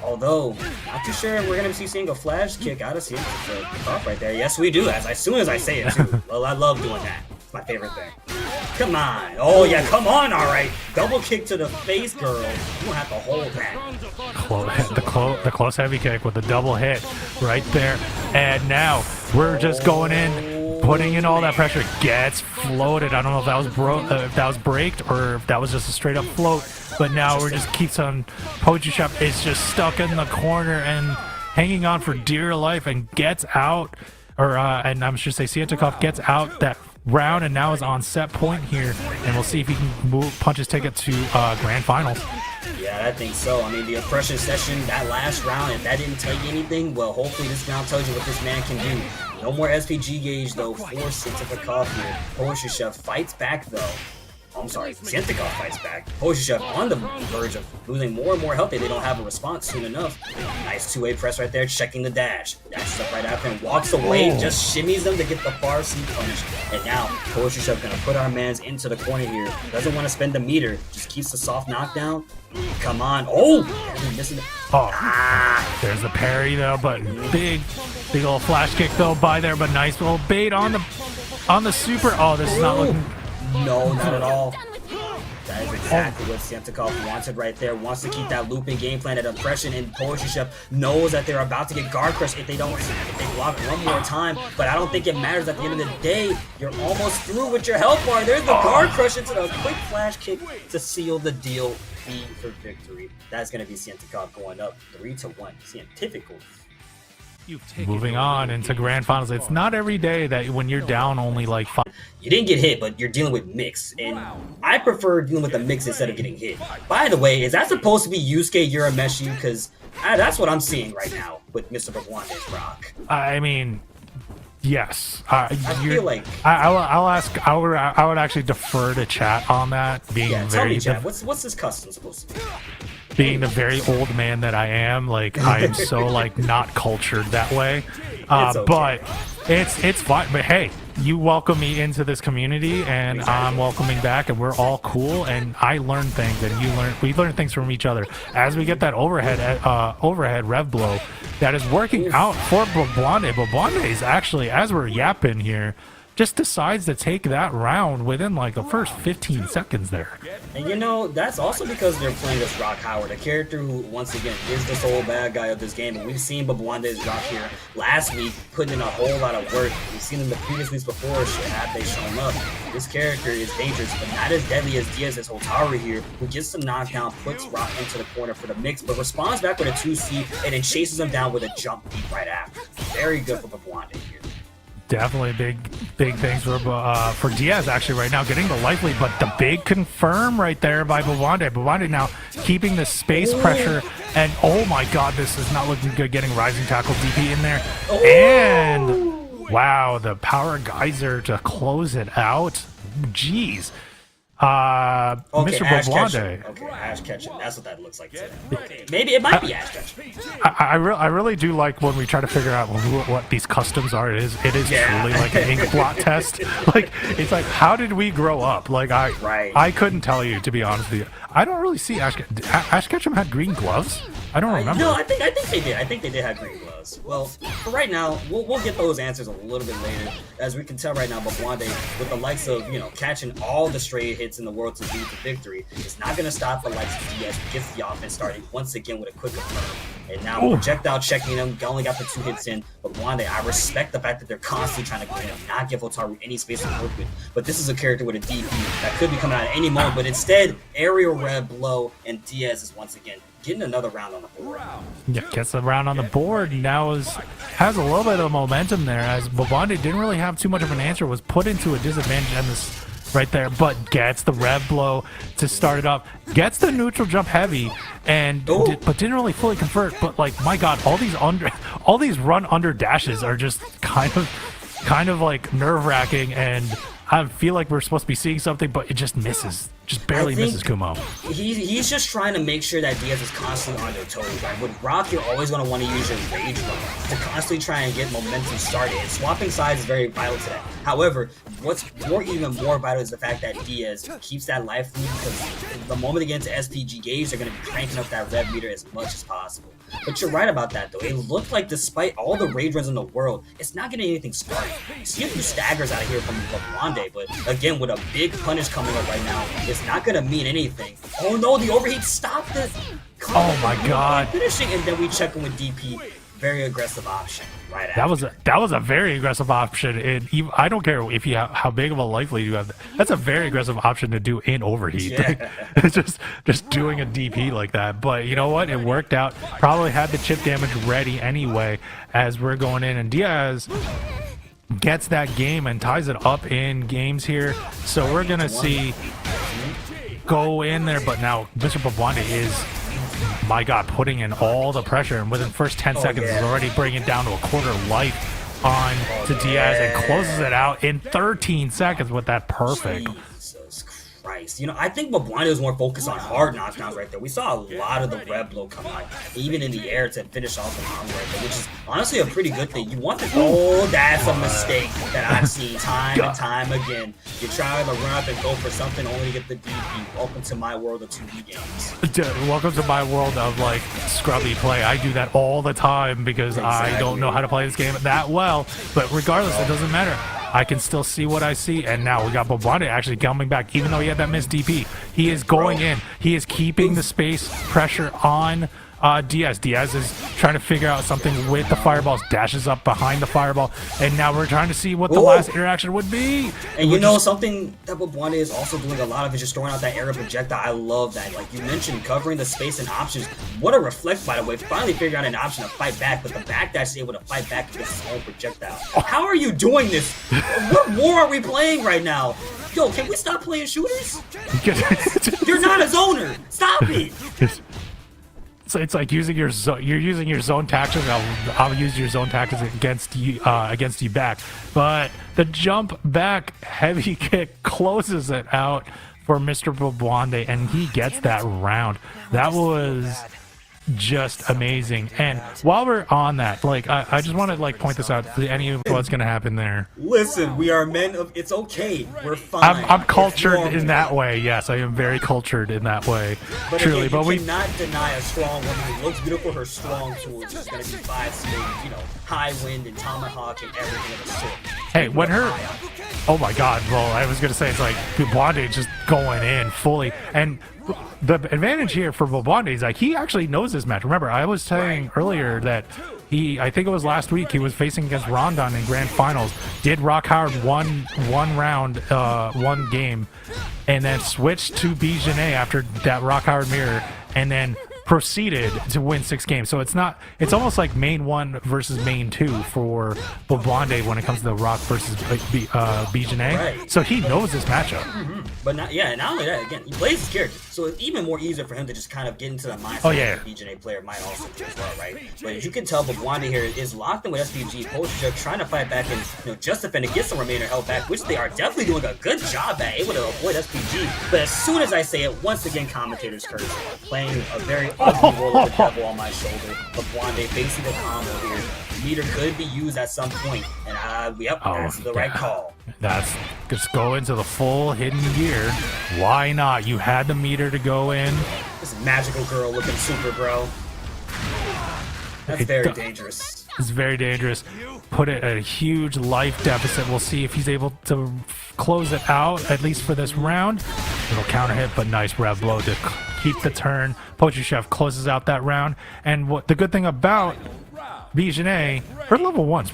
Although, not too sure we're going to be seeing a flash kick out of CientifiKOF right there. Yes, we do, as soon as I say it, too. Well, I love doing that. It's my favorite thing. Come on. Oh, yeah, come on, all right. Double kick to the face, girl. You don't have to hold that. The close heavy kick with the double hit right there. And now we're just going in, putting in all that pressure. Gets floated. I don't know if that was braked or if that was just a straight up float. But now we're just keeps on. PoetryChef is just stuck in the corner and hanging on for dear life and gets out. And I'm sure say CientifiKOF gets out that round and now is on set point here, and we'll see if he can punch his ticket to grand finals. Yeah, I think so. I mean, the oppression session, that last round, if that didn't tell you anything, well, hopefully this round tells you what this man can do. No more SPG gauge, though, for CientifiKOF here. PoetryChef fights back, though. I'm sorry, CientifiKOF fights back. PoetryChef on the verge of losing more and more health. They don't have a response soon enough. Nice two-way press right there, checking the dash. Dashes up right after and walks away, just shimmies them to get the far C punish. And now, PoetryChef gonna put our mans into the corner here. Doesn't want to spend the meter, just keeps the soft knockdown. Come on. Oh! Missing it. Oh, there's the parry though, but big old flash kick though by there, but nice little bait on the super. Oh, this is not looking. No, not at all. That is exactly what CientifiKOF wanted right there. Wants to keep that looping game plan, that oppression, and PoetryChef knows that they're about to get guard crushed if they block one more time. But I don't think it matters at the end of the day. You're almost through with your health bar. There's the guard crush into the quick flash kick to seal the deal. B for victory. That's going to be CientifiKOF going up 3-1. CientifiKOF. Moving on into grand finals. It's not every day that when you're down only like 5. You didn't get hit, but you're dealing with mix, and I prefer dealing with the mix instead of getting hit. By the way, is that supposed to be Yusuke Urameshi? Because that's what I'm seeing right now with Mr. Bwabande rock. I mean, yes. I feel like I'll ask. I would actually defer to chat on that. Being tell me, chat. What's this custom supposed to be? Being the very old man that I am, like I am so like not cultured that way. Okay. But it's fine. But hey, you welcome me into this community, and I'm welcoming back, and we're all cool. And I learn things, and we learn things from each other as we get that overhead rev blow that is working out for Bwabande. Bwabande is actually, as we're yapping here, just decides to take that round within like the first 15 seconds there. And you know, that's also because they're playing this Rock Howard, a character who, once again, is the sole bad guy of this game. And we've seen Bwabande's Rock here last week, putting in a whole lot of work. We've seen him the previous weeks before, have they shown up. This character is dangerous, but not as deadly as Diez's Hotaru here, who gets some knockdown, puts Rock into the corner for the mix, but responds back with a 2C, and then chases him down with a jump beat right after. Very good for Bwabande here. Definitely big things for Diez actually right now, getting the life lead, but the big confirm right there by Bwabande. Bwabande now keeping the space pressure, and oh my god, this is not looking good, getting rising tackle DP in there. And wow, the power geyser to close it out. Jeez. Okay, Mr. Bwabande. Okay, Ash Ketchum. That's what that looks like today. Okay, maybe it might be Ash Ketchum. I really do like when we try to figure out what these customs are. It is truly like an ink blot test. Like it's like, how did we grow up? Like I couldn't tell you, to be honest with you. I don't really see Ash Ketchum had green gloves. I don't remember. No, I think they did. I think they did have green gloves. Well, for right now, we'll get those answers a little bit later. As we can tell right now, Bwabande, with the likes of, catching all the straight hits in the world to lead to victory, is not going to stop the likes of Diez, who gets the offense started once again with a quick confirm. And now projectile checking them, only got the 2 hits in. But Bwabande, I respect the fact that they're constantly trying to not give Hotaru any space to work with. But this is a character with a DP that could be coming out at any moment. But instead, aerial red blow, and Diez is once again getting another round on the board. Yeah, gets the round on the board. Now has a little bit of momentum there, as Bwabande didn't really have too much of an answer, was put into a disadvantage in this right there, but gets the rev blow to start it up, gets the neutral jump heavy, and but didn't really fully convert. But like, my God, all these run under dashes are just kind of like nerve-wracking, and I feel like we're supposed to be seeing something, but it just misses. Just barely misses Kumo. He's just trying to make sure that Diez is constantly on their toes, right? With Rock, you're always going to want to use your rage run to constantly try and get momentum started, and swapping sides is very vital to that. However, what's even more vital is the fact that Diez keeps that life lead, because the moment they get into SPG gauge, they're going to be cranking up that rev meter as much as possible. But you're right about that, though. It looked like despite all the rage runs in the world, it's not getting anything started. You see a few staggers out of here from Bwabande, but again, with a big punish coming up right now, it's not going to mean anything. Oh no, the overheat stopped it! Oh my God. Finishing, and then we check in with DP. Very aggressive option. Right that was a very aggressive option, and I don't care if you have how big of a life lead you have. That's a very aggressive option to do in overheat. Yeah. just doing a DP like that. But you know what? It worked out. Probably had the chip damage ready anyway as we're going in, and Diez gets that game and ties it up in games here. So we're gonna see go in there, but now Mr. Bwabande is, my God, putting in all the pressure, and within the first 10 seconds is already bringing it down to a quarter life on to Diez and closes it out in 13 seconds with that perfect. Jesus Christ. You know, I think Bwabande was more focused on hard knockdowns right there. We saw a lot of the rev blow come out, even in the air, to finish off the combo right there, which is honestly a pretty good thing. You want to, oh, that's a mistake that I've seen time and time again. You try to run up and go for something only to get the DP. Welcome to my world of 2D games. Welcome to my world of like scrubby play. I do that all the time because I don't know how to play this game that well. But regardless, it doesn't matter. I can still see what I see, and now we got Bwabande actually coming back, even though he had that missed DP. He is going in. He is keeping the space pressure on Diez. Diez is trying to figure out something with the fireballs, dashes up behind the fireball, and now we're trying to see what the last interaction would be. And you know, something that Bwabande is also doing a lot of is just throwing out that air projectile. I love that. Like you mentioned, covering the space and options. What a reflect, by the way. Finally figured out an option to fight back, but the backdash is able to fight back against his own projectile. How are you doing this? What war are we playing right now? Yo, can we stop playing shooters? You're not a zoner. Stop it. So it's like using your you're using your zone tactics. I'll use your zone tactics against you back. But the jump back heavy kick closes it out for Mr. Bwabande, and he gets that round. That was just amazing. And while we're on that, like I just want to like point this out to any of what's gonna happen there. Listen, we are men of, it's okay, we're fine. I'm cultured in that way. Yes, I am very cultured in that way. But truly, again, but we cannot deny a strong woman who looks beautiful. Her strong tools is gonna be 5 speed, you know, high wind and tomahawk and everything of the sort. Hey, when her, oh my God, well, I was gonna say it's like Bwabande just going in fully, and the advantage here for Bwabande is like he actually knows this match. Remember, I was saying earlier that I think it was last week, he was facing against Rondon in grand finals, did Rock Howard one round, one game, and then switched to Jenet after that Rock Howard mirror, and then proceeded to win 6 games. So it's almost like main 1 versus main 2 for Bwabande when it comes to the Rock versus Jenet. Right. So he knows this matchup. But not only that, again, he plays his character, so it's even more easier for him to just kind of get into the mindset that the Jenet player might also do as well, right? But as you can tell, Bwabande here is locked in with SPG. PoetryChef trying to fight back and just defend to get some remainder health back, which they are definitely doing a good job at, able to avoid SPG. But as soon as I say it, once again, commentators curse, playing a very ugly roll of the devil on my shoulder. Bwabande facing the combo here. Meter could be used at some point, and that's the right call. That's just go into the full hidden gear. Why not? You had the meter to go in. This magical girl looking super, bro. That's very dangerous. It's very dangerous. Put it at a huge life deficit. We'll see if he's able to close it out, at least for this round. Little counter hit, but nice rev blow to keep the turn. PoetryChef closes out that round. And what the good thing about Jenet, her level 1's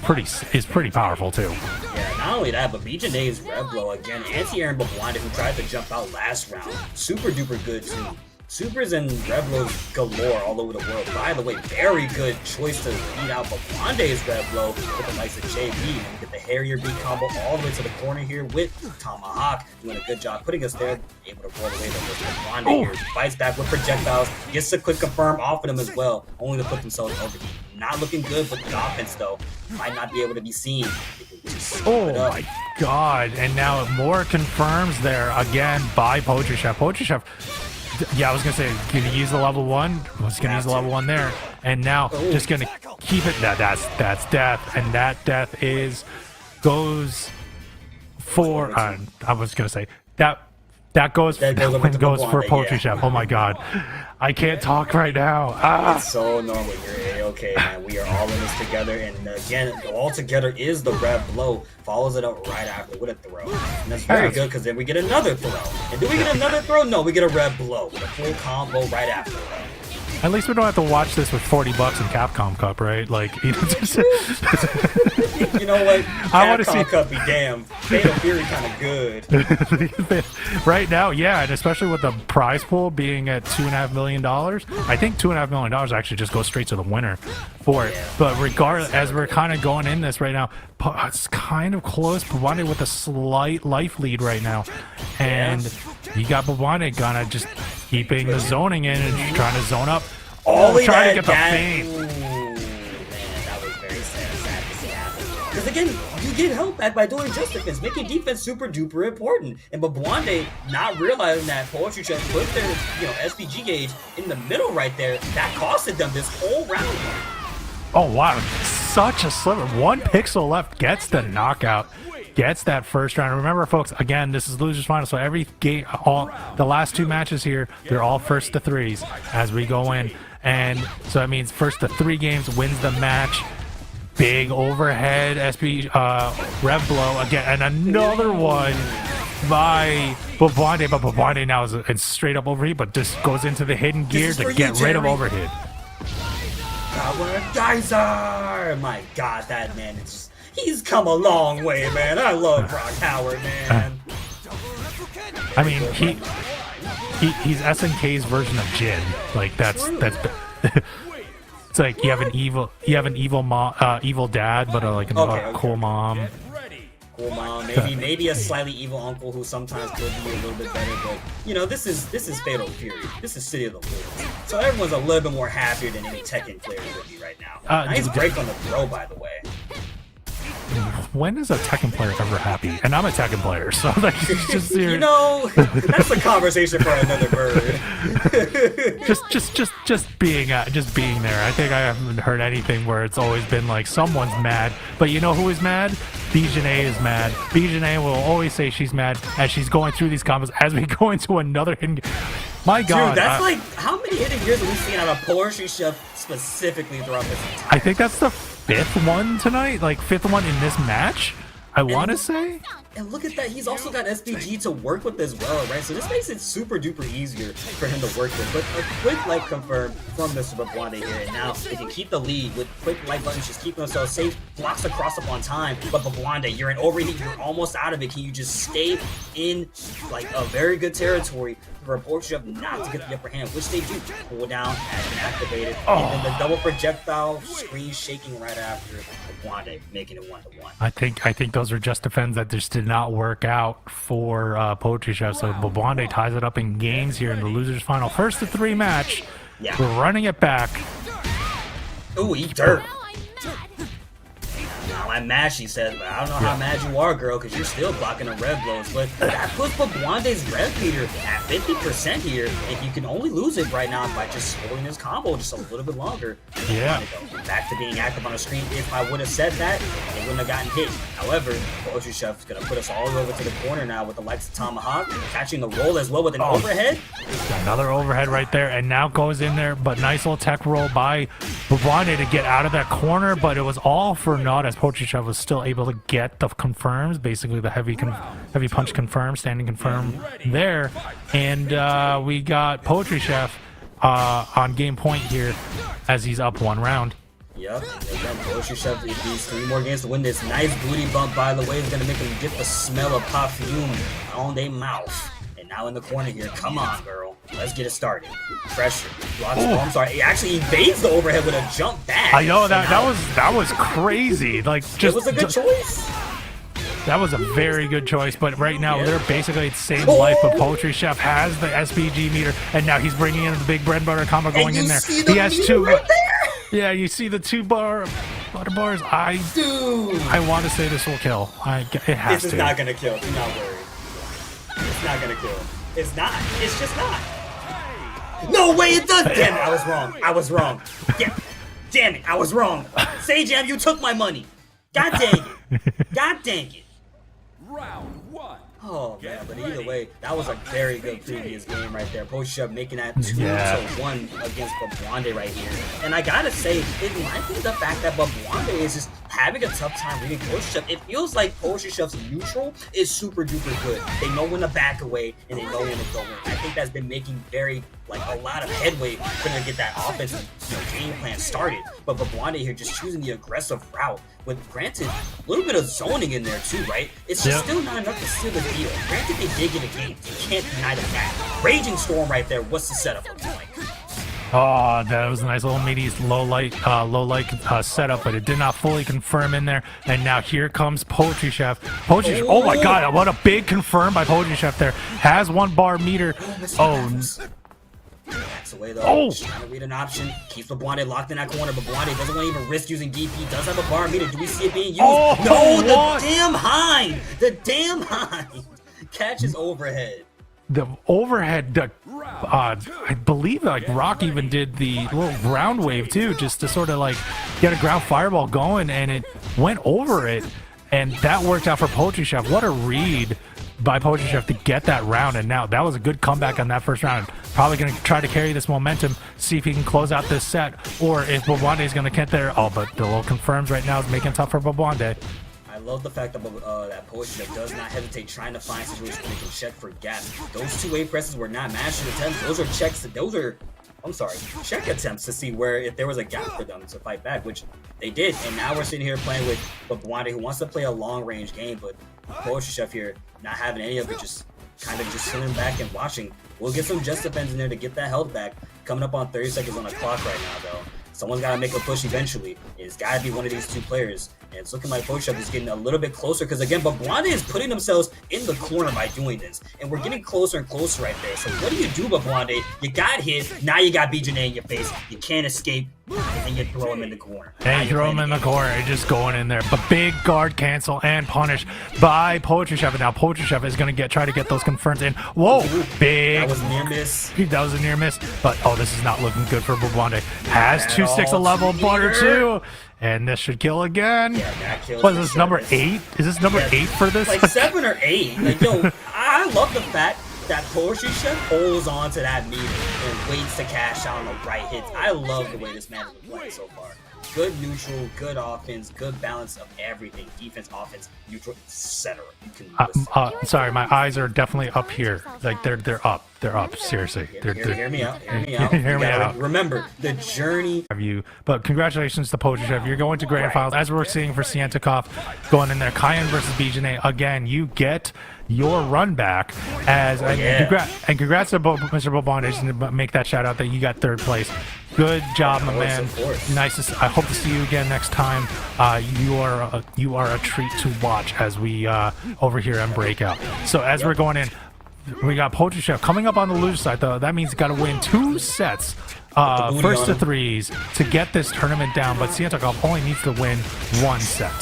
pretty powerful too. Yeah, not only that, but Jenet's rev blow again, anti-airing Bwabande, who tried to jump out last round, super duper good too. Supers and Revlos galore all over the world. By the way, very good choice to beat out Bwabande's Revlo with the likes of JB. And get the Harrier beat combo all the way to the corner here with Tomahawk. Doing a good job putting us there. Able to roll away the Bwabande here. Fights back with projectiles. Gets a quick confirm off of them as well. Only to put themselves over here. Not looking good with the offense though. Might not be able to be seen. Oh my god. And now more confirms there again by PoetryChef. PoetryChef, yeah, I was gonna say, gonna use the level 1. Was gonna use the level 1 there. And now just gonna keep it. That's death. And that death goes for I was gonna say that goes for PoetryChef. Yeah. Oh my god. I can't talk right now. It's so normal. You're okay, man. We are all in this together, and again, all together is the Rev blow. Follows it up right after with a throw, and that's very good because then we get another throw. And do we get another throw? No, we get a Rev blow with a full combo right after. At least we don't have to watch this with $40 in Capcom Cup, right? Like, you know, just you know what? I want to see Cup be damn. Fatal Fury kind of good. Right now, yeah, and especially with the prize pool being at $2.5 million, I think $2.5 million actually just goes straight to the winner for it. But regardless, as we're kind of going in this right now, it's kind of close. Bwabande with a slight life lead right now, and you got Bwabande kind of just keeping the zoning in and trying to zone up. Trying to get the feint. Ooh, man, that was very sad to see happen. Because again, you get help back by doing just defense, making defense super duper important. And Bwabande not realizing that PoetryChef put their SPG gauge in the middle right there, that costed them this whole round. Oh wow, such a sliver. 1 pixel left, gets the knockout. Gets that first round. Remember, folks, again, this is losers final, so every game, the last 2 matches here, they're all first to 3s as we go in, and so that means first to 3 games wins the match. Big overhead SP Rev blow again, and another one by Bwabande, but Bwabande now is straight up overheat, but just goes into the hidden gear to get rid of overhead. Geyser! My God, that man is just. He's come a long way, man. I love Brock Howard, man. I mean, he's SNK's version of Jin. Like that's it's like you have an evil mom, evil dad, but a cool mom. Cool mom, maybe a slightly evil uncle who sometimes could be a little bit better, but this is Fatal Fury. This is City of the Lords. So everyone's a little bit more happier than any Tekken player would be right now. Nice break on the throw, by the way. When is a Tekken player ever happy? And I'm a Tekken player, so like, just that's a conversation for another bird. just being there. I think I haven't heard anything where it's always been like someone's mad, but you know who is mad? Jenet is mad. Jenet will always say she's mad as she's going through these combos as we go into another hidden. My God, dude, that's like how many hidden gears have we seen out of PoetryChef specifically throughout this entire? I think that's the 5th one tonight, like 5th one in this match, I want to say. And look at that, he's also got SPG to work with as well, right? So this makes it super duper easier for him to work with. But a quick like confirm from Mr. Bwabande here, and now they can keep the lead with quick like buttons, just keeping themselves safe, blocks across up on time. But Bwabande, you're in overheat, you're almost out of it. Can you just stay in like a very good territory for PoetryChef not to get the upper hand, which they do. Pull down, has been activated, and then the double projectile screen shaking right after Bwabande, making it 1-1. I think those are just defense that just did not work out for PoetryChef. So Bwabande ties it up in games here in the losers final, first to 3 match. Yeah. We're running it back. Ooh, eat dirt. Now I'm mad, she says, but I don't know how mad you are, girl, because you're still blocking the Rev blows. But that puts Bwabande's Rev meter at 50% here, and you can only lose it right now by just holding his combo just a little bit longer. Yeah. Back to being active on the screen. If I would have said that, they wouldn't have gotten hit. However, PoetryChef is going to put us all over to the corner now with the likes of Tomahawk, catching the roll as well with an overhead. Another overhead right there, and now goes in there, but nice little tech roll by Bwabande to get out of that corner, but it was all for naught as PoetryChef was still able to get the confirms, basically the heavy punch confirm, standing confirm there, and we got PoetryChef on game point here as he's up 1 round. Yep, again, PoetryChef needs 3 more games to win this. Nice booty bump, by the way, is going to make them get the smell of perfume on their mouth. And now in the corner here. Come on, girl. Let's get it started. Pressure. Blocks. Oh, I'm sorry. He actually evades the overhead with a jump back. I know that was crazy. Like, just it was a good choice. That was a very good choice, but right now they're basically the same life, but PoetryChef has the SPG meter, and now he's bringing in the big bread and butter combo going in there. He has two. Right there. Yeah, you see the 2 butter bars. I want to say this will kill. It has to. This is not gonna kill. Do not worry. It's not gonna kill. It's not. It's just not. No way it does. Damn it! I was wrong. I was wrong. Damn it! I was wrong. Sajam, you took my money. God dang it. God dang it. Round 1. Oh man, but either way, that was a very good previous game right there. PoetryChef making that 2-1 against Bwabande right here. And I gotta say, it might be the fact that Bwabande is just having a tough time reading PoetryChef. It feels like PoetryChef's neutral is super duper good. They know when to back away and they know when to go in. I think that's been making a lot of headway trying to get that offensive game plan started. But Bwabande here just choosing the aggressive route with, granted, a little bit of zoning in there too, right? It's just still not enough to seal the deal. Granted, they did get a game. You can't deny the fact. Raging Storm right there. What's the setup looking like? Oh, that was a nice little meaty low light setup, but it did not fully confirm in there. And now here comes PoetryChef. Oh my God! What a big confirm by PoetryChef there. Has 1 bar meter. Backs away though. Just trying to read an option. Keeps Bwabande locked in that corner. Bwabande doesn't want to even risk using DP. Does have a bar meter. Do we see it being used? No, the damn hind. The damn hind catches overhead. The overhead, I believe Rock even did the little ground wave too, just to sort of get a ground fireball going, and it went over it, and that worked out for PoetryChef. What a read by PoetryChef to get that round, and now that was a good comeback on that first round. Probably going to try to carry this momentum, see if he can close out this set, or if Bwabande is going to get there. Oh, but the little confirms right now is making it tough for Bwabande. I love the fact that PoetryChef does not hesitate trying to find situations where they can check for gaps. Those 2 presses were not mashing attempts. Those are checks. Check attempts to see where if there was a gap for them to fight back, which they did. And now we're sitting here playing with Bwabande, who wants to play a long-range game, but PoetryChef here not having any of it, just kind of just sitting back and watching. We'll get some just defense in there to get that health back. Coming up on 30 seconds on the clock right now, though. Someone's got to make a push eventually. It's got to be one of these 2 players. And it's looking like PoetryChef is getting a little bit closer because, again, Bwabande is putting themselves in the corner by doing this. And we're getting closer and closer right there. So what do, Bwabande? You got hit. Now you got Jenet in your face. You can't escape. And you throw him in the corner. And throw him in the corner. Just going in there. But big guard cancel and punish by PoetryChef. And now PoetryChef is going to try to get those confirms in. Whoa. Big. That was a near miss. That was a near miss. But, this is not looking good for Bwabande. Has 2 sticks of level butter too. And this should kill again. Yeah, that kills. What is this, number 8? Is this number 8 for this? Like 7 or 8. I love the fact that PoetryChef holds on to that meter and waits to cash out on the right hits. I love the way this man has been playing so far. Good neutral, good offense, good balance of everything. Defense, offense, neutral, etc. Sorry, my eyes are definitely up here. They're up. They're up. Seriously. Hear me out. Hear me out. Remember the journey. But congratulations to PoetryChef. You're going to grand finals, as we're seeing for CientifiKOF going in there. Kain versus Jenet. Again, you get your run back and congrats to Mr. Bwabande to make that shout out that you got 3rd place. Good job, my man. Nice. I hope to see you again next time. You are a treat to watch as we over here on Breakout. So as we're going in, we got PoetryChef coming up on the loser side, though. That means he's got to win 2 sets, first to 3s, to get this tournament down. But CientifiKOF only needs to win 1 set.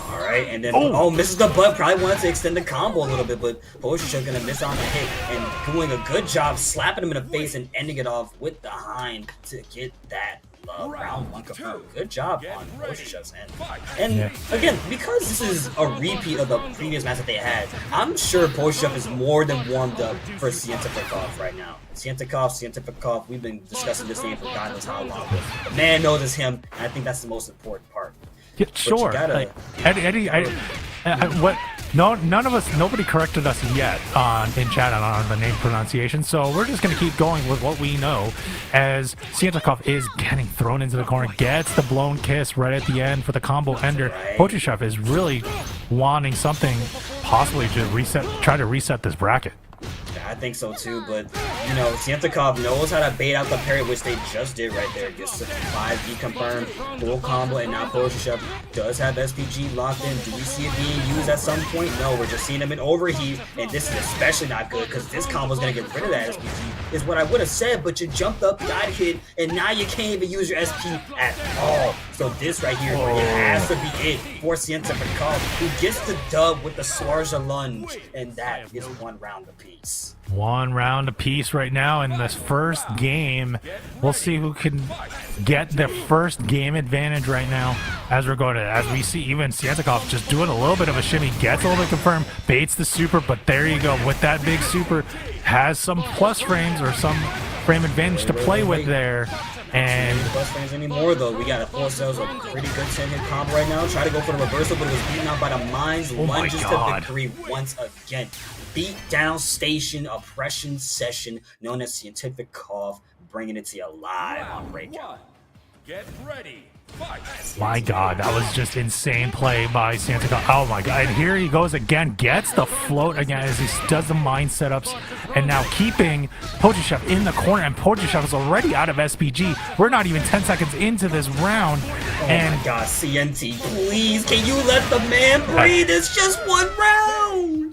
All right, and then misses the butt. Probably wanted to extend the combo a little bit, but PoetryChef gonna miss on the hit and doing a good job slapping him in the face and ending it off with the hind to get that round 1 confirmed. Good job on PoetryChef's end. And again, because this is a repeat of the previous match that they had, I'm sure PoetryChef is more than warmed up for CientifiKOF right now. CientifiKOF, we've been discussing this name for God knows how long, but the man knows it's him, and I think that's the most important part. Yeah, sure. Eddie, none of us, nobody corrected us yet in chat on the name pronunciation, so we're just going to keep going with what we know as CientifiKOF is getting thrown into the corner, gets the blown kiss right at the end for the combo ender. PoetryChef is really wanting something possibly to try to reset this bracket. I think so too, but you know, CientifiKOF knows how to bait out the parry, which they just did right there. Just 5B confirmed, full combo, and now PoetryChef does have SPG locked in. Do we see it being used at some point? No, we're just seeing him in overheat, and this is especially not good because this combo is gonna get rid of that SPG, is what I would have said, but you jumped up, got hit, and now you can't even use your SP at all. So this right here, it has to be it for CientifiKOF, who gets the dub with the Swarja lunge, and that is 1 round apiece. 1 round apiece right now in this first game. We'll see who can get the first game advantage right now as we see even CientifiKOF just doing a little bit of a shimmy, gets a little bit confirmed, baits the super, but there you go. With that big super, has some plus frames or some frame advantage to play with there. And plus frames anymore though. We got a 4 cells, a pretty good 10-hit combo right now. Try to go for the reversal, but it was beaten out by the mines. Lunges to victory once again. Beat down station oppression session known as CientifiKOF, bringing it to you live on Breakout. Get ready. Fight. my God, that was just insane play by CientifiKOF. Oh my God, and here he goes again, gets the float again as he does the mine setups, and now keeping PoetryChef in the corner, and PoetryChef is already out of SPG. We're not even 10 seconds into this round, and oh my God, CNT, please, can you let the man breathe? It's just 1 round.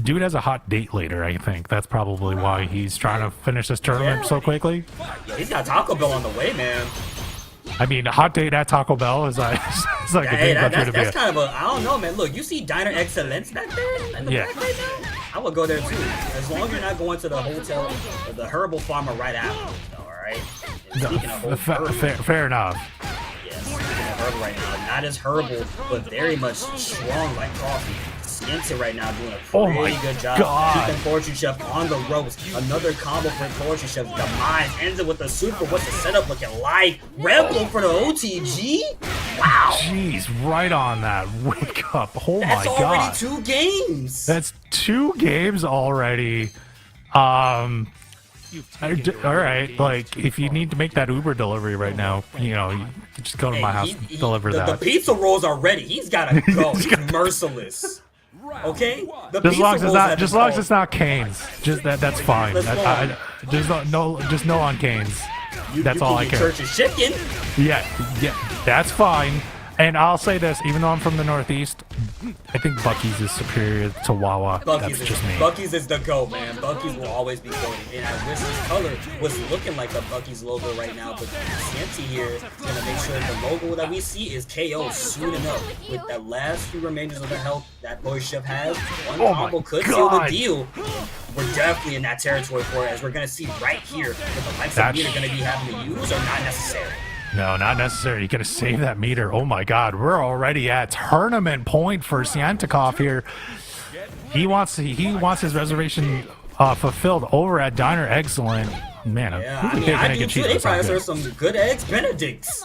Dude has a hot date later, I think. That's probably why he's trying to finish this tournament so quickly. Yeah, he's got Taco Bell on the way, man. I mean, a hot date at Taco Bell is like, it's like a big that's kind of a, I don't know, man. Look, you see Diner Excellence back there in the back right now? I would go there too. As long as you're not going to the hotel or the herbal farmer right after, though, all right? And speaking of fair enough. Yeah, speaking of herbal right now, not as herbal, but very much strong like coffee. Cienti right now doing a pretty good job keeping PoetryChef on the ropes. Another combo for PoetryChef. The mine ends it with the super. What's the setup looking like? Rebel for the OTG? Wow. Jeez, right on that. Wake up. Oh my God. That's already 2 games. That's 2 games already. All right, like if you need to make that Uber delivery right now, you know, you just go to my house and deliver that. The pizza rolls are ready. He's gotta go. He's merciless. Okay, just long as it's not Kain's, just that's fine. Just no on Kain's. That's all I care. Church's chicken. Yeah, that's fine. And I'll say this, even though I'm from the Northeast, I think Buc-ee's is superior to Wawa. That's just me. Buc-ee's is the go, man. Buc-ee's will always be going. And I wish this color was looking like the Buc-ee's logo right now, but Cienti here is going to make sure the logo that we see is KO soon enough. With that last few remainders of the health that PoetryChef has, one combo could seal the deal. We're definitely in that territory for it, as we're going to see right here that the likes of me are going to be having to use or not necessary. No, not necessary. You gotta save that meter. Oh my God, we're already at tournament point for CientifiKOF here. He wants his reservation fulfilled over at Diner Excellent. Man, I do too. They probably serve some good eggs Benedicts.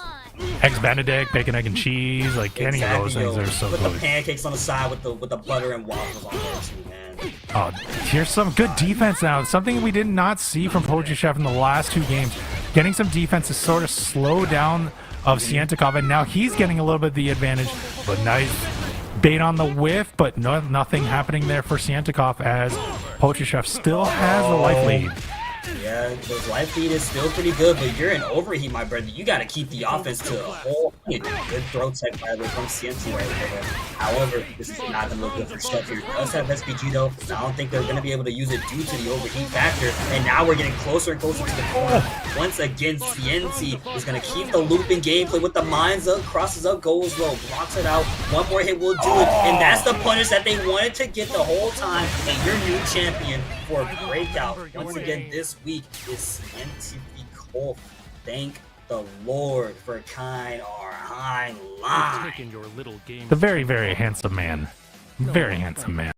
Eggs Benedict, bacon, egg, and cheese, like any of those things are so good. With the pancakes on the side with the butter and waffles on there too, man. Oh, here's some good defense now. Something we did not see from PoetryChef in the last 2 games. Getting some defense to sort of slow down of CientifiKOF, and now he's getting a little bit of the advantage. But nice bait on the whiff, but nothing happening there for CientifiKOF as PoetryChef still has the life lead. Yeah, the life feed is still pretty good, but you're in overheat, my brother. You got to keep the offense to a whole good throw tech, by the way, from Cienti right there. However, this is not going to look good for Chef here. It does have SPG, though. I don't think they're going to be able to use it due to the overheat factor. And now we're getting closer and closer to the corner. Once again, Cienti is going to keep the looping gameplay with the mines up, crosses up, goes low, blocks it out. One more hit will do it. And that's the punish that they wanted to get the whole time. And your new champion for Breakout, once again, this week is CientifiKOF. Thank the Lord for Kain, our high line. The very, very handsome man. Very handsome man.